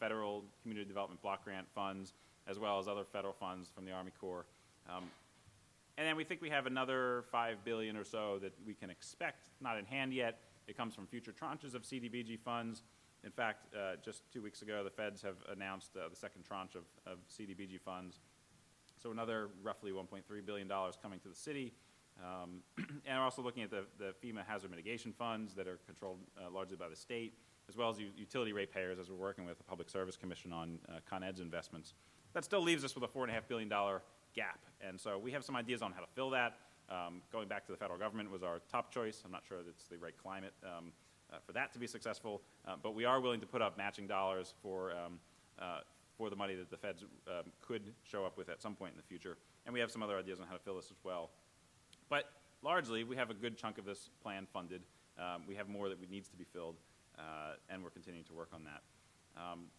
federal community development block grant funds, as well as other federal funds from the Army Corps. And then we think we have another $5 billion or so that we can expect, not in hand yet. It comes from future tranches of CDBG funds. In fact, just 2 weeks ago, the feds have announced the second tranche of CDBG funds. So another roughly $1.3 billion coming to the city. And we're also looking at the FEMA hazard mitigation funds that are controlled largely by the state, as well as utility ratepayers, as we're working with the Public Service Commission on Con Ed's investments. That still leaves us with a $4.5 billion gap. And so we have some ideas on how to fill that. Going back to the federal government was our top choice. I'm not sure that's the right climate for that to be successful, but we are willing to put up matching dollars for the money that the feds could show up with at some point in the future. And we have some other ideas on how to fill this as well. But largely, we have a good chunk of this plan funded. We have more that needs to be filled, and we're continuing to work on that.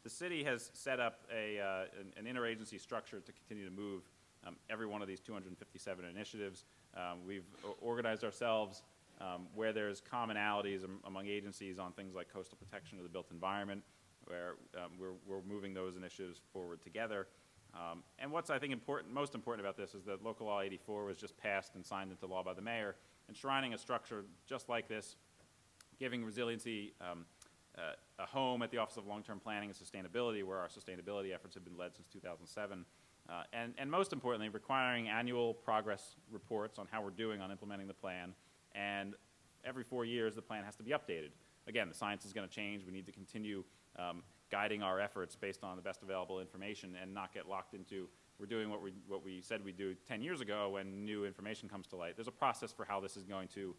The city has set up an interagency structure to continue to move every one of these 257 initiatives. We've organized ourselves where there's commonalities among agencies on things like coastal protection of the built environment, where we're moving those initiatives forward together. And what's, I think, most important about this is that Local Law 84 was just passed and signed into law by the mayor, enshrining a structure just like this, giving resiliency a home at the Office of Long-Term Planning and Sustainability, where our sustainability efforts have been led since 2007. And most importantly, requiring annual progress reports on how we're doing on implementing the plan. And every 4 years, the plan has to be updated. Again, the science is going to change. We need to continue guiding our efforts based on the best available information and not get locked into we're doing what we said we'd do 10 years ago when new information comes to light. There's a process for how this is going to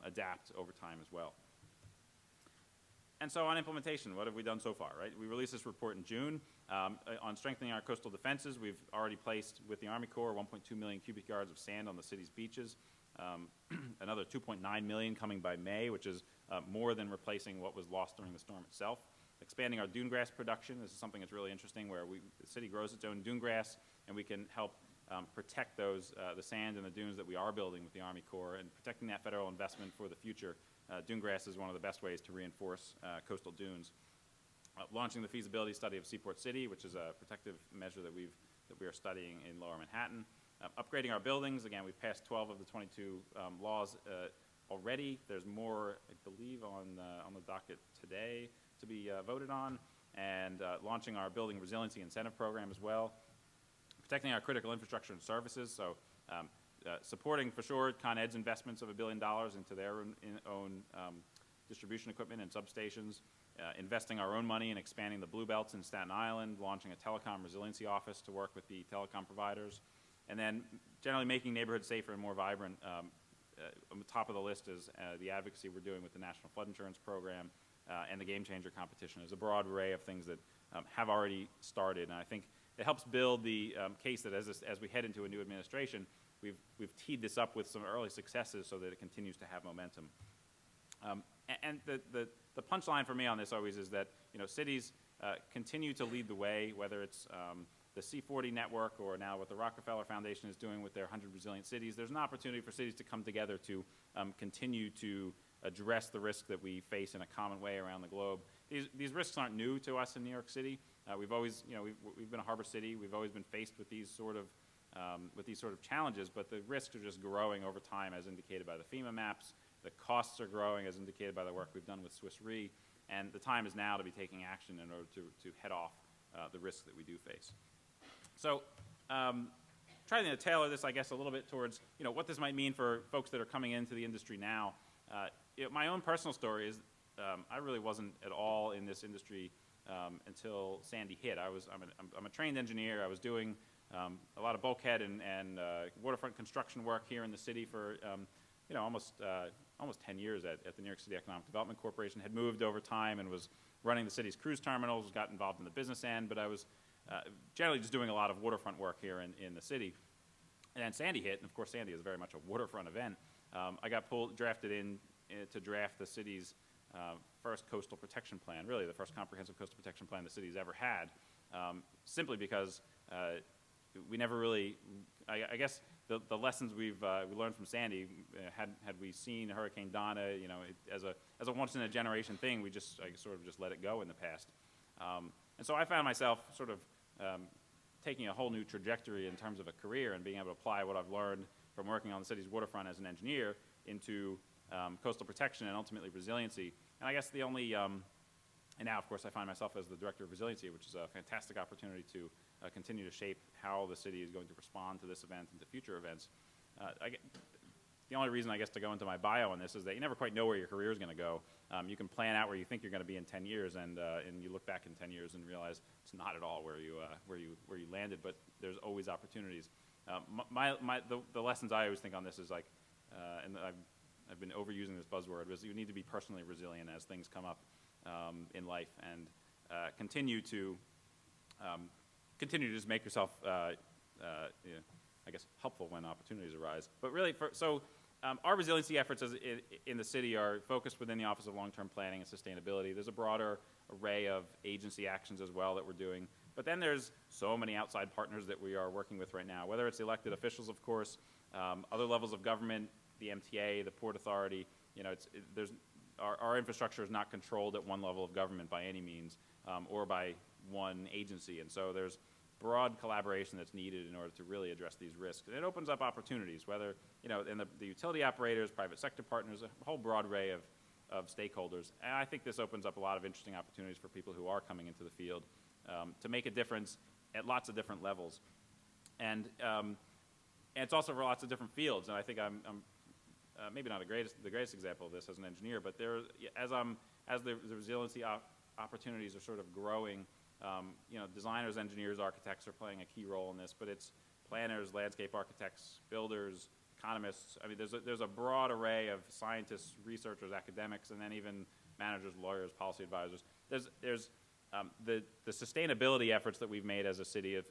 adapt over time as well. And so on implementation, what have we done so far, right? We released this report in June. On strengthening our coastal defenses, we've already placed with the Army Corps 1.2 million cubic yards of sand on the city's beaches. Another 2.9 million coming by May, which is more than replacing what was lost during the storm itself. Expanding our dune grass production. This is something that's really interesting where the city grows its own dune grass, and we can help protect those, the sand and the dunes that we are building with the Army Corps, and protecting that federal investment for the future. Dune grass is one of the best ways to reinforce coastal dunes. Launching the feasibility study of Seaport City, which is a protective measure that we are studying in Lower Manhattan. Upgrading our buildings. Again, we've passed 12 of the 22 laws already. There's more, I believe, on the docket today to be voted on, and launching our Building Resiliency Incentive Program as well. Protecting our critical infrastructure and services, so supporting, for sure, Con Ed's investments of $1 billion into their own distribution equipment and substations, investing our own money in expanding the Blue Belts in Staten Island, launching a telecom resiliency office to work with the telecom providers, and then generally making neighborhoods safer and more vibrant. On the top of the list is the advocacy we're doing with the National Flood Insurance Program and the Game Changer competition. There's a broad array of things that have already started, and I think it helps build the case that as we head into a new administration, we've teed this up with some early successes so that it continues to have momentum. And the punchline for me on this always is that cities continue to lead the way, whether it's the C40 network or now what the Rockefeller Foundation is doing with their 100 Resilient Cities. There's an opportunity for cities to come together to continue to address the risks that we face in a common way around the globe. These risks aren't new to us in New York City. We've always, we've been a harbor city. We've always been faced with these sort of challenges, but the risks are just growing over time, as indicated by the FEMA maps. The costs are growing, as indicated by the work we've done with Swiss Re, and the time is now to be taking action in order to head off the risks that we do face. So, trying to tailor this, I guess, a little bit towards what this might mean for folks that are coming into the industry now. My own personal story is I really wasn't at all in this industry until Sandy hit. I'm a trained engineer. I was doing a lot of bulkhead and waterfront construction work here in the city for almost 10 years at the New York City Economic Development Corporation. Had moved over time and was running the city's cruise terminals, got involved in the business end, but I was generally just doing a lot of waterfront work here in the city. And then Sandy hit, and of course Sandy is very much a waterfront event. I got drafted in to draft the city's first coastal protection plan, really the first comprehensive coastal protection plan the city's ever had, simply because we never really, I guess the lessons we learned from Sandy, had we seen Hurricane Donna, as a once in a generation thing, I sort of just let it go in the past. And so I found myself sort of taking a whole new trajectory in terms of a career and being able to apply what I've learned from working on the city's waterfront as an engineer into coastal protection and ultimately resiliency. And I guess and now, of course, I find myself as the director of resiliency, which is a fantastic opportunity to continue to shape how the city is going to respond to this event and to future events. The only reason, I guess, to go into my bio on this is that you never quite know where your career is going to go. You can plan out where you think you're going to be in 10 years, and you look back in 10 years and realize it's not at all where you landed, but there's always opportunities. The lessons I always think on this is like, and I've been overusing this buzzword, was you need to be personally resilient as things come up in life, and continue to just make yourself, I guess, helpful when opportunities arise. But really, our resiliency efforts in the city are focused within the Office of Long-Term Planning and Sustainability. There's a broader array of agency actions as well that we're doing. But then there's so many outside partners that we are working with right now, whether it's elected officials, of course, other levels of government, the MTA, the Port Authority. Our infrastructure is not controlled at one level of government by any means, or by one agency. And so there's broad collaboration that's needed in order to really address these risks. And it opens up opportunities, whether, in the utility operators, private sector partners, a whole broad array of stakeholders. And I think this opens up a lot of interesting opportunities for people who are coming into the field to make a difference at lots of different levels. And it's also for lots of different fields. And I think I'm maybe not the greatest example of this as an engineer, but as the resiliency opportunities are sort of growing, designers, engineers, architects are playing a key role in this, but it's planners, landscape architects, builders, economists. I mean, there's a broad array of scientists, researchers, academics, and then even managers, lawyers, policy advisors. There's the sustainability efforts that we've made as a city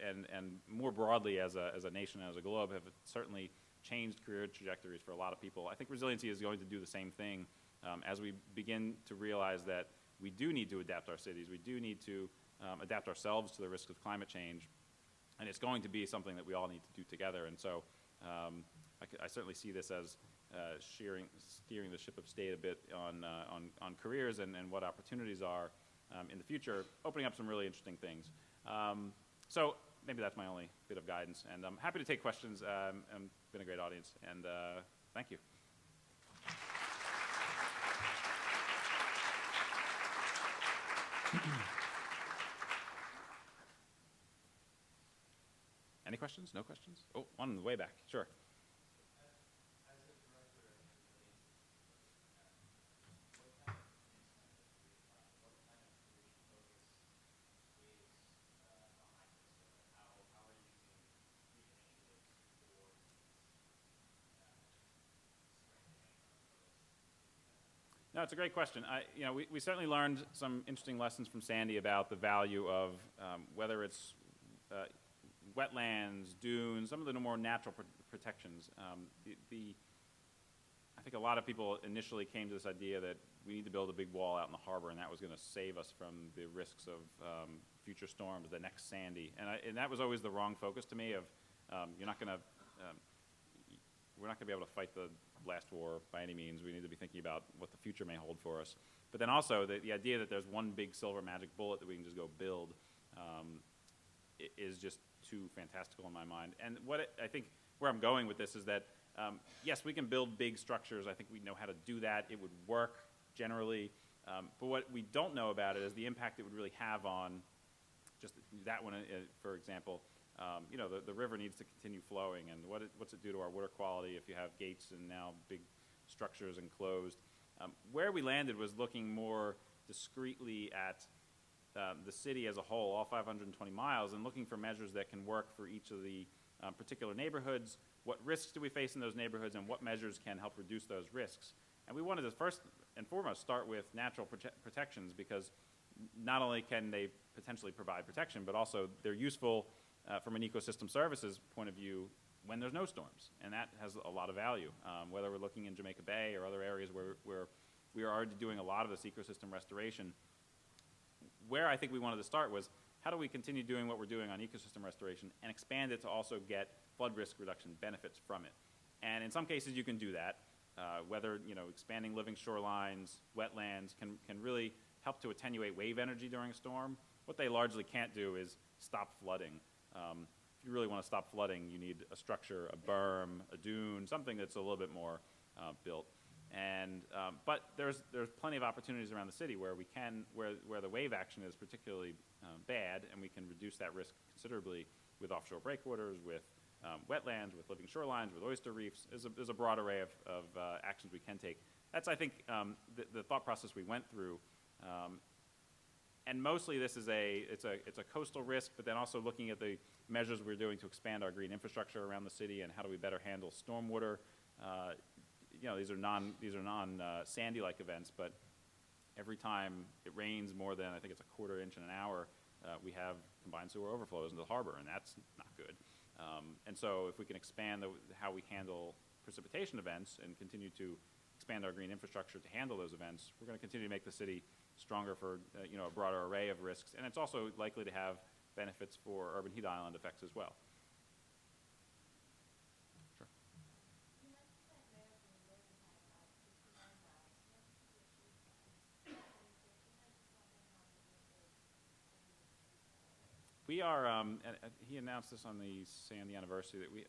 and more broadly as a nation, as a globe, have certainly changed career trajectories for a lot of people. I think resiliency is going to do the same thing as we begin to realize that we do need to adapt our cities. We do need to adapt ourselves to the risks of climate change, and it's going to be something that we all need to do together. And so I certainly see this as steering the ship of state a bit on careers and what opportunities are in the future, opening up some really interesting things. So maybe that's my only bit of guidance, and I'm happy to take questions. It's been a great audience, and thank you. Any questions? No questions? Oh, one in the way back. Sure. No, it's a great question. We certainly learned some interesting lessons from Sandy about the value of whether it's wetlands, dunes, some of the more natural protections. I think a lot of people initially came to this idea that we need to build a big wall out in the harbor, and that was going to save us from the risks of future storms, the next Sandy. And that was always the wrong focus to me. We're not going to be able to fight the last war by any means. We need to be thinking about what the future may hold for us. But then also the idea that there's one big silver magic bullet that we can just go build is just too fantastical in my mind. And I think where I'm going with this is that, yes, we can build big structures. I think we know how to do that. It would work generally. But what we don't know about it is the impact it would really have on just that one, for example. The river needs to continue flowing, and what's it do to our water quality if you have gates and now big structures enclosed? Where we landed was looking more discreetly at the city as a whole, all 520 miles, and looking for measures that can work for each of the particular neighborhoods. What risks do we face in those neighborhoods, and what measures can help reduce those risks? And we wanted to first and foremost start with natural protections, because not only can they potentially provide protection, but also they're useful from an ecosystem services point of view when there's no storms, and that has a lot of value. Whether we're looking in Jamaica Bay or other areas where we are already doing a lot of this ecosystem restoration, where I think we wanted to start was how do we continue doing what we're doing on ecosystem restoration and expand it to also get flood risk reduction benefits from it? And in some cases you can do that, whether expanding living shorelines, wetlands can really help to attenuate wave energy during a storm. What they largely can't do is stop flooding. If you really want to stop flooding, you need a structure, a berm, a dune, something that's a little bit more built. And but there's plenty of opportunities around the city where we can where the wave action is particularly bad, and we can reduce that risk considerably with offshore breakwaters, with wetlands, with living shorelines, with oyster reefs. There's a broad array of actions we can take. That's, I think, the thought process we went through. And mostly this is it's a coastal risk, but then also looking at the measures we're doing to expand our green infrastructure around the city and how do we better handle stormwater. These are non Sandy-like events, but every time it rains more than, I think it's a quarter inch in an hour, we have combined sewer overflows into the harbor, and that's not good. And so if we can expand how we handle precipitation events and continue to expand our green infrastructure to handle those events, we're going to continue to make the city stronger for a broader array of risks, and it's also likely to have benefits for urban heat island effects as well. Sure. We are, he announced this on the Sandy anniversary, that we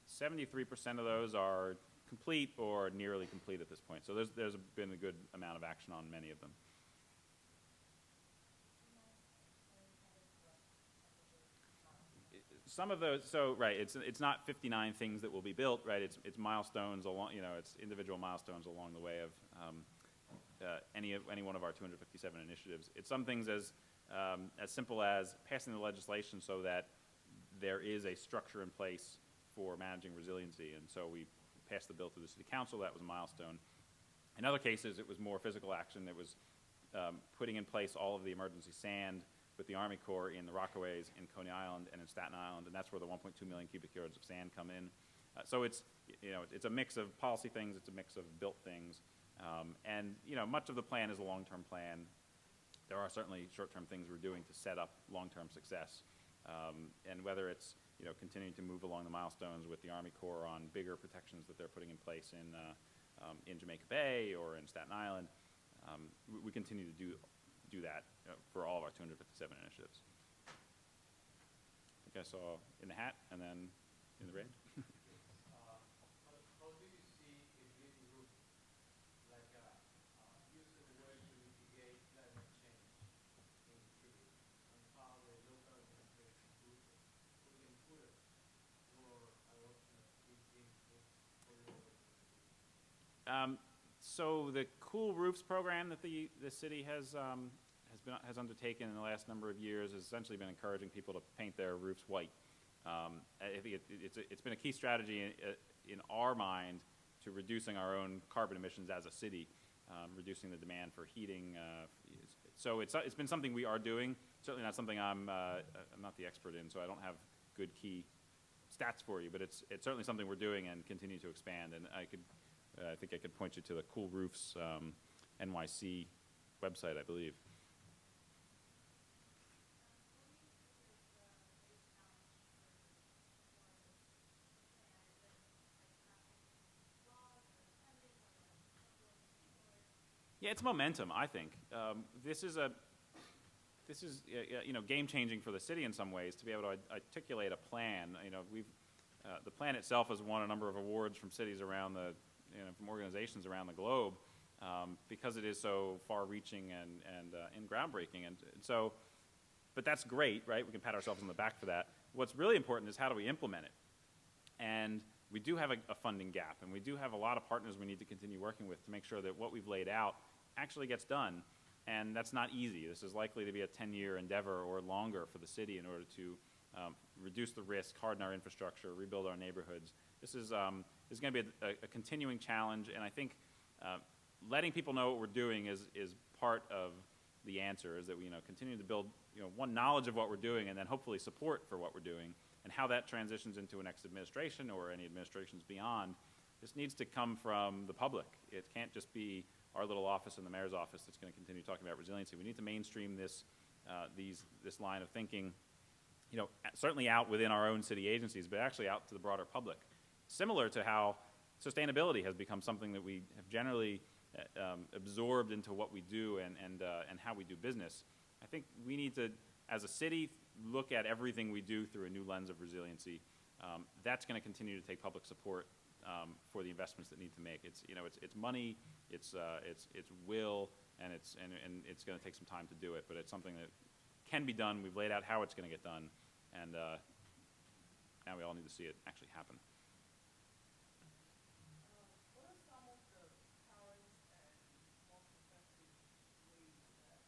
73% of those are complete or nearly complete at this point. So there's been a good amount of action on many of them. Some of those, so right, it's not 59 things that will be built, right? It's milestones along, it's individual milestones along the way of any one of our 257 initiatives. It's some things as simple as passing the legislation so that there is a structure in place for managing resiliency, and so we passed the bill through the City Council. That was a milestone. In other cases, it was more physical action. It was putting in place all of the emergency sand with the Army Corps in the Rockaways, in Coney Island, and in Staten Island, and that's where the 1.2 million cubic yards of sand come in. So it's a mix of policy things. It's a mix of built things, and much of the plan is a long-term plan. There are certainly short-term things we're doing to set up long-term success, and whether it's continuing to move along the milestones with the Army Corps on bigger protections that they're putting in place in Jamaica Bay or in Staten Island, we continue to do that for all of our 257 initiatives. I think I saw in the hat and then in the red. How do you see a green roof used as a way to mitigate climate change in the city, and how the local administration could input it for adoption of these green roofs for the local community? So the Cool Roofs program that the city has undertaken in the last number of years has essentially been encouraging people to paint their roofs white. I think it's been a key strategy in our mind to reducing our own carbon emissions as a city, reducing the demand for heating. So it's been something we are doing. Certainly not something I'm not the expert in, so I don't have good key stats for you. But it's certainly something we're doing and continue to expand. And I think I could point you to the Cool Roofs NYC website, I believe. Yeah, it's momentum, I think. This is game changing for the city in some ways to be able to articulate a plan. The plan itself has won a number of awards from cities around from organizations around the globe because it is so far-reaching and groundbreaking. And so, but that's great, right? We can pat ourselves on the back for that. What's really important is how do we implement it? And we do have a funding gap, and we do have a lot of partners we need to continue working with to make sure that what we've laid out actually gets done. And that's not easy. This is likely to be a 10-year endeavor or longer for the city in order to reduce the risk, harden our infrastructure, rebuild our neighborhoods. This is going to be a continuing challenge, and I think letting people know what we're doing is part of the answer, is that we continue to build one, knowledge of what we're doing, and then hopefully support for what we're doing, and how that transitions into a next administration or any administrations beyond. This needs to come from the public. It can't just be our little office in the mayor's office that's going to continue talking about resiliency. We need to mainstream this this line of thinking, you know, certainly out within our own city agencies, but actually out to the broader public. Similar to how sustainability has become something that we have generally absorbed into what we do and how we do business. I think we need to, as a city, look at everything we do through a new lens of resiliency. That's going to continue to take public support for the investments that need to make. It's, you know, it's money, it's will, and it's going to take some time to do it, but it's something that can be done. We've laid out how it's going to get done, and now we all need to see it actually happen. What are some of the current and most effective ways that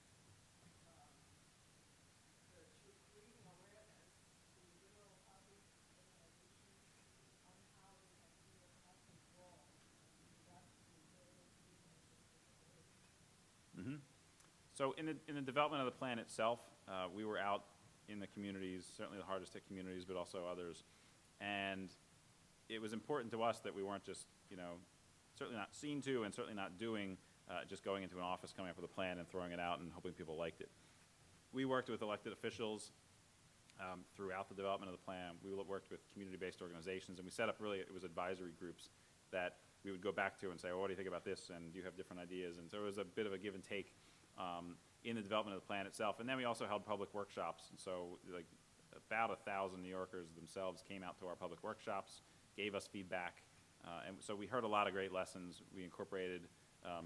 to bring awareness to the general public organizations on how they can do a active role in regards to resiliency and sustainability? So in the development of the plan itself, we were out in the communities, certainly the hardest hit communities, but also others. And it was important to us that we weren't just, you know, certainly not seen to and certainly not doing, just going into an office, coming up with a plan and throwing it out and hoping people liked it. We worked with elected officials throughout the development of the plan. We worked with community-based organizations, and we set up really, it was advisory groups that we would go back to and say, well, what do you think about this, and do you have different ideas? And so it was a bit of a give and take in the development of the plan itself. And then we also held public workshops, and so like about 1,000 New Yorkers themselves came out to our public workshops, gave us feedback, and so we heard a lot of great lessons. We incorporated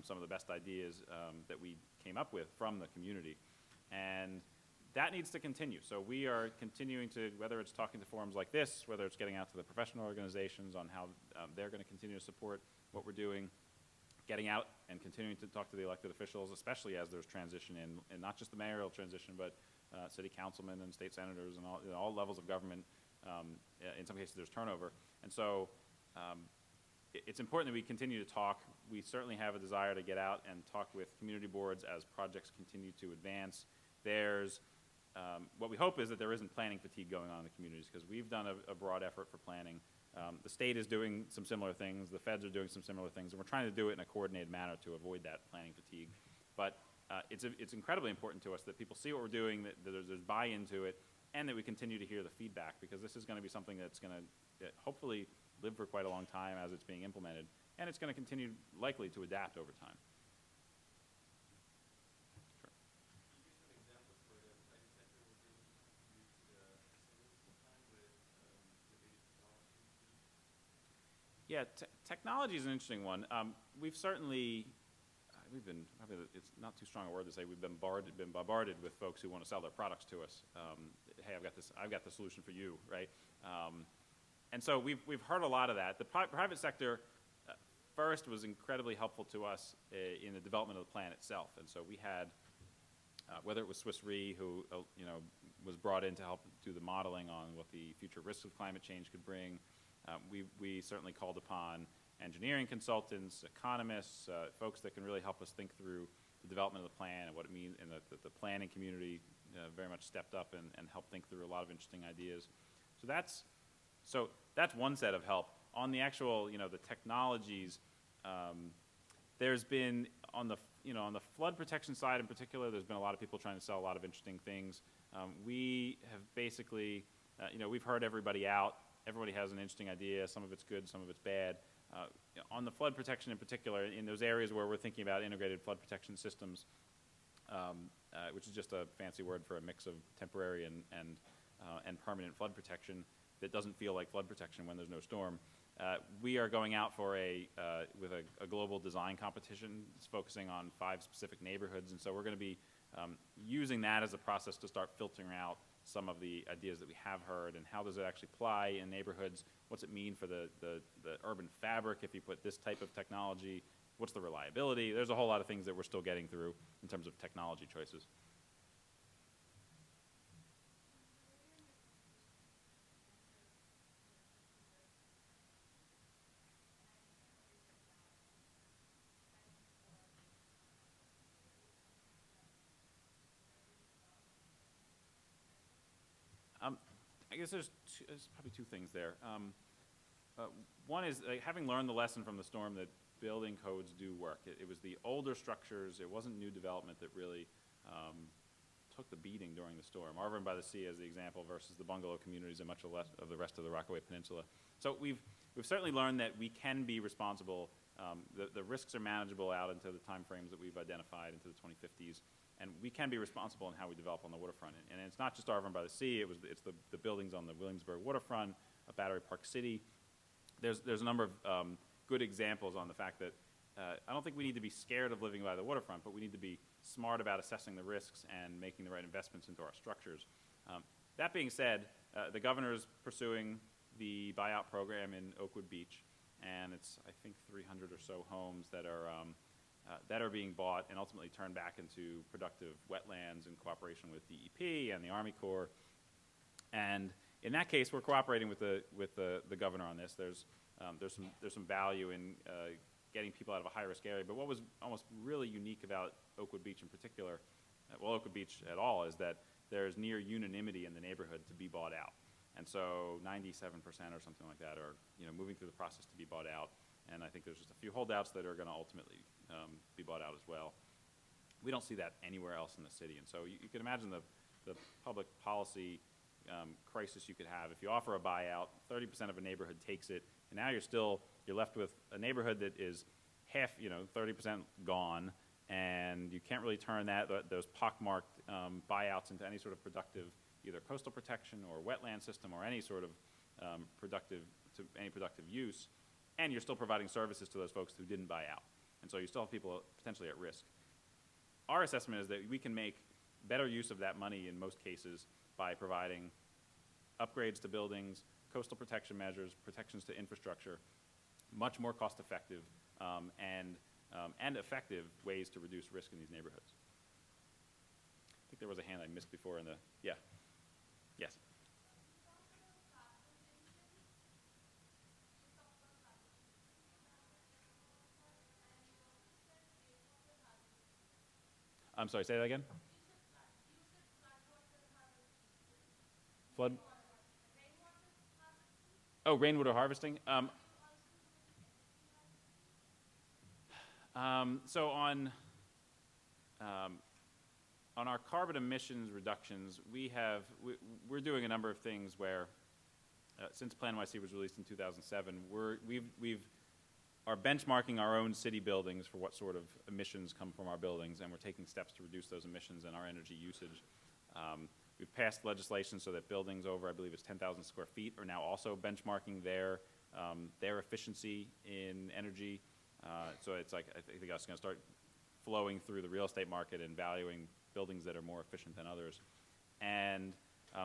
some of the best ideas that we came up with from the community, and that needs to continue. So we are continuing to, whether it's talking to forums like this, whether it's getting out to the professional organizations on how they're going to continue to support what we're doing, getting out and continuing to talk to the elected officials, especially as there's transition in not just the mayoral transition, but city councilmen and state senators and all, you know, all levels of government. In some cases, there's turnover. And so it's important that we continue to talk. We certainly have a desire to get out and talk with community boards as projects continue to advance. There's what we hope is that there isn't planning fatigue going on in the communities, because we've done a broad effort for planning. The state is doing some similar things, the feds are doing some similar things, and we're trying to do it in a coordinated manner to avoid that planning fatigue. But it's incredibly important to us that people see what we're doing, that there's buy-in to it, and that we continue to hear the feedback, because this is going to be something that's going to hopefully live for quite a long time as it's being implemented, and it's going to continue likely to adapt over time. Sure. Can you give some examples where the private sector was able to contribute to the resiliency plan with innovative technology? Yeah, technology is an interesting one. We've certainly, it's not too strong a word to say, we've been bombarded with folks who want to sell their products to us. Hey, I've got the solution for you, right? And so we've heard a lot of that. The private sector first was incredibly helpful to us in the development of the plan itself. And so we had, whether it was Swiss Re, who was brought in to help do the modeling on what the future risks of climate change could bring. We certainly called upon engineering consultants, economists, folks that can really help us think through the development of the plan and what it means, and the planning community very much stepped up and helped think through a lot of interesting ideas. So that's one set of help. On the actual, the technologies, there's been on the flood protection side in particular, there's been a lot of people trying to sell a lot of interesting things. We have basically, we've heard everybody out. Everybody has an interesting idea. Some of it's good, some of it's bad. On the flood protection in particular, in those areas where we're thinking about integrated flood protection systems, which is just a fancy word for a mix of temporary and permanent flood protection that doesn't feel like flood protection when there's no storm. We are going out for with a global design competition. It's focusing on 5 specific neighborhoods, and so we're going to be using that as a process to start filtering out some of the ideas that we have heard, and how does it actually apply in neighborhoods? What's it mean for the urban fabric if you put this type of technology? What's the reliability? There's a whole lot of things that we're still getting through in terms of technology choices. I guess there's probably 2 things there. One is having learned the lesson from the storm that building codes do work. It was the older structures, it wasn't new development that really took the beating during the storm. Arvin by the Sea as the example versus the bungalow communities and much of the rest of the Rockaway Peninsula. So we've certainly learned that we can be responsible. The risks are manageable out into the time frames that we've identified into the 2050s, and we can be responsible in how we develop on the waterfront. And it's not just Arvin by the Sea. It's the buildings on the Williamsburg waterfront, Battery Park City. There's a number of good examples on the fact that I don't think we need to be scared of living by the waterfront, but we need to be smart about assessing the risks and making the right investments into our structures. That being said, the governor is pursuing the buyout program in Oakwood Beach, and it's, I think, 300 or so homes that are being bought and ultimately turned back into productive wetlands in cooperation with DEP and the Army Corps. And in that case, we're cooperating with the governor on this. There's some value in getting people out of a high-risk area. But what was almost really unique about Oakwood Beach in particular, well, Oakwood Beach at all, is that there's near unanimity in the neighborhood to be bought out. And so 97% or something like that are moving through the process to be bought out. And I think there's just a few holdouts that are going to ultimately be bought out as well. We don't see that anywhere else in the city. And so you can imagine the public policy crisis you could have. If you offer a buyout, 30% of a neighborhood takes it, and now you're left with a neighborhood that is half, 30% gone, and you can't really turn those pockmarked buyouts into any sort of productive, either coastal protection or wetland system or any sort of productive use, and you're still providing services to those folks who didn't buy out. And so you still have people potentially at risk. Our assessment is that we can make better use of that money in most cases by providing upgrades to buildings, coastal protection measures, protections to infrastructure, much more cost-effective and effective ways to reduce risk in these neighborhoods. I think there was a hand I missed before in the, yeah. Yes. I'm sorry, say that again? Flood? Oh, rainwater harvesting? So on our carbon emissions reductions, we're doing a number of things where, since Plan YC was released in 2007, we are benchmarking our own city buildings for what sort of emissions come from our buildings, and we're taking steps to reduce those emissions and our energy usage. We've passed legislation so that buildings over, I believe it's 10,000 square feet, are now also benchmarking their efficiency in energy. So it's like, I think that's going to start flowing through the real estate market and valuing buildings that are more efficient than others. And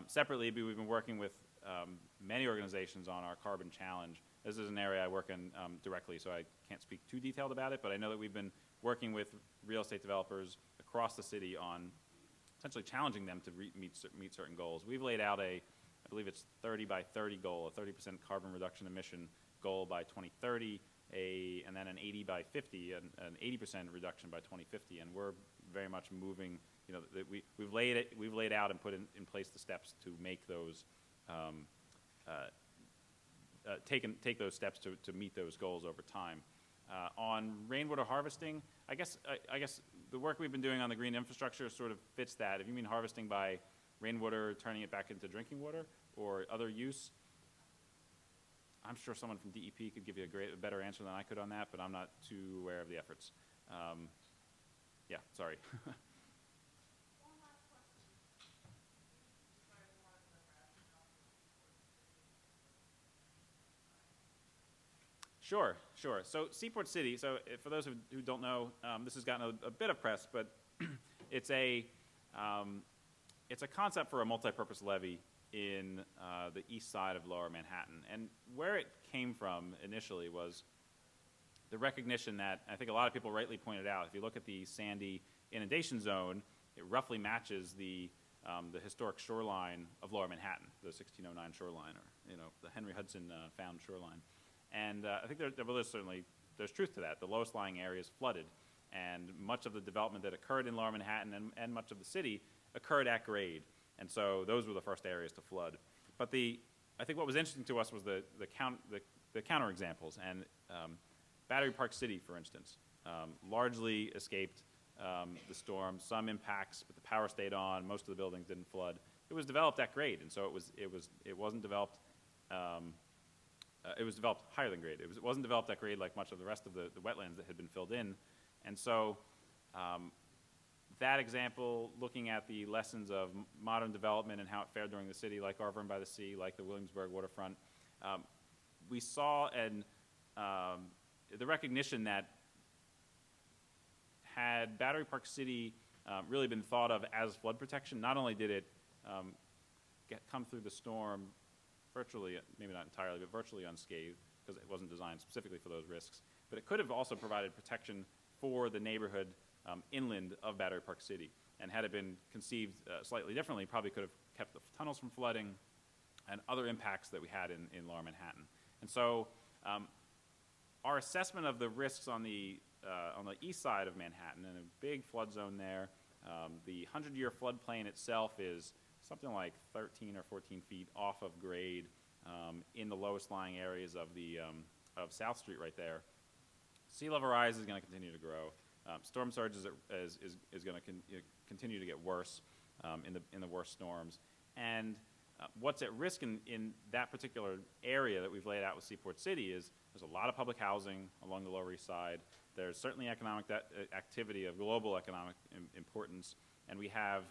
separately, we've been working with many organizations on our carbon challenge. This is an area I work in directly, so I can't speak too detailed about it, but I know that we've been working with real estate developers across the city on essentially challenging them to meet certain goals. We've laid out I believe it's 30 by 30 goal, a 30% carbon reduction emission goal by 2030, and then an 80 by 50, an 80% reduction by 2050, and we're very much moving. We've laid out and put in place the steps to make those, take those steps to meet those goals over time. On rainwater harvesting, I guess the work we've been doing on the green infrastructure sort of fits that. If you mean harvesting by rainwater, turning it back into drinking water or other use, I'm sure someone from DEP could give you a better answer than I could on that, but I'm not too aware of the efforts. Yeah, sorry. Sure. So Seaport City, for those who don't know, this has gotten a bit of press, but it's a concept for a multi-purpose levee in the east side of Lower Manhattan. And where it came from initially was the recognition that, I think a lot of people rightly pointed out, if you look at the Sandy inundation zone, it roughly matches the historic shoreline of Lower Manhattan, the 1609 shoreline, or the Henry Hudson found shoreline. And I think there's truth to that. The lowest lying area is flooded, and much of the development that occurred in Lower Manhattan and much of the city occurred at grade, and so those were the first areas to flood. But I think what was interesting to us was the counter examples, and Battery Park City, for instance, largely escaped the storm, some impacts, but the power stayed on. Most of the buildings didn't flood. It was developed at grade, and so it wasn't developed. It was developed higher than grade. It wasn't developed at grade like much of the rest of the wetlands that had been filled in, and so that example, looking at the lessons of modern development and how it fared during the city, like Arverne by the Sea, like the Williamsburg waterfront, we saw the recognition that had Battery Park City really been thought of as flood protection, not only did it come through the storm virtually, maybe not entirely, but virtually unscathed, because it wasn't designed specifically for those risks, but it could have also provided protection for the neighborhood inland of Battery Park City. And had it been conceived slightly differently, probably could have kept the tunnels from flooding and other impacts that we had in Lower Manhattan. And so our assessment of the risks on the east side of Manhattan, and a big flood zone there, the 100-year floodplain itself is something like 13 or 14 feet off of grade in the lowest lying areas of South Street right there. Sea level rise is going to continue to grow. Storm surge is going to continue to get worse in the worst storms. And what's at risk in that particular area that we've laid out with Seaport City is there's a lot of public housing along the Lower East Side. There's certainly economic activity of global economic importance. And we have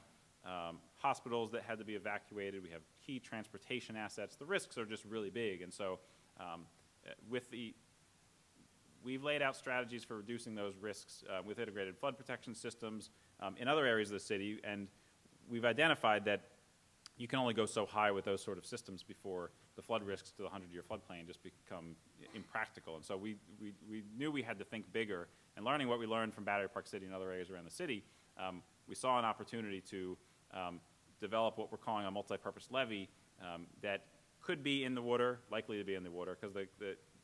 hospitals that had to be evacuated. We have key transportation assets. The risks are just really big. And so we've laid out strategies for reducing those risks with integrated flood protection systems in other areas of the city, and we've identified that you can only go so high with those sort of systems before the flood risks to the 100-year floodplain just become impractical. And so we knew we had to think bigger, and learning what we learned from Battery Park City and other areas around the city, we saw an opportunity to develop what we're calling a multi-purpose levee that could be in the water, likely to be in the water, because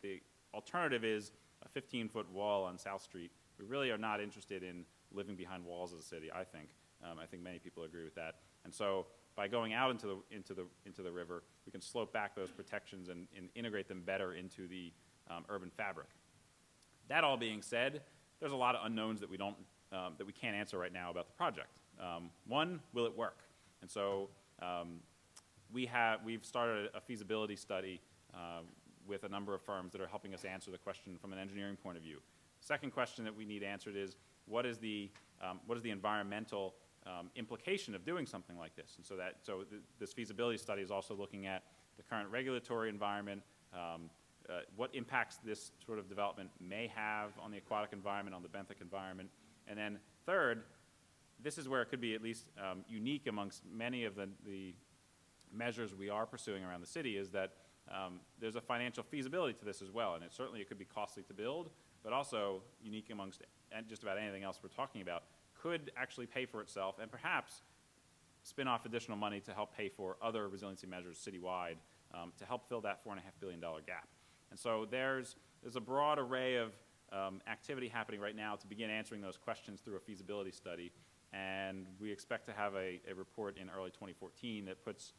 the alternative is a 15-foot wall on South Street. We really are not interested in living behind walls as a city, I think. I think many people agree with that. And so by going out into the river, we can slope back those protections and integrate them better into the urban fabric. That all being said, there's a lot of unknowns that we can't answer right now about the project. One, will it work? And so we've started a feasibility study with a number of firms that are helping us answer the question from an engineering point of view. Second question that we need answered is what is the environmental implication of doing something like this? And so this feasibility study is also looking at the current regulatory environment, what impacts this sort of development may have on the aquatic environment, on the benthic environment. And then third, this is where it could be at least unique amongst many of the measures we are pursuing around the city, is that there's a financial feasibility to this as well. And certainly it could be costly to build, but also unique amongst just about anything else we're talking about, could actually pay for itself and perhaps spin off additional money to help pay for other resiliency measures citywide to help fill that $4.5 billion gap. And so there's a broad array of activity happening right now to begin answering those questions through a feasibility study. And we expect to have a report in early 2014 that puts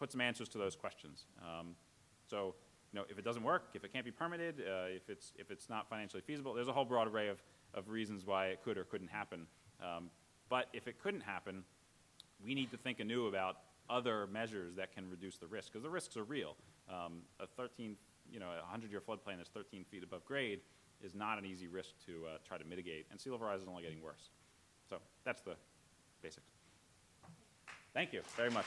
some answers to those questions. So, if it doesn't work, if it can't be permitted, if it's not financially feasible, there's a whole broad array of reasons why it could or couldn't happen. But if it couldn't happen, we need to think anew about other measures that can reduce the risk, because the risks are real. A 100-year floodplain that's 13 feet above grade is not an easy risk to try to mitigate, and sea level rise is only getting worse. So that's the basics. Thank you very much.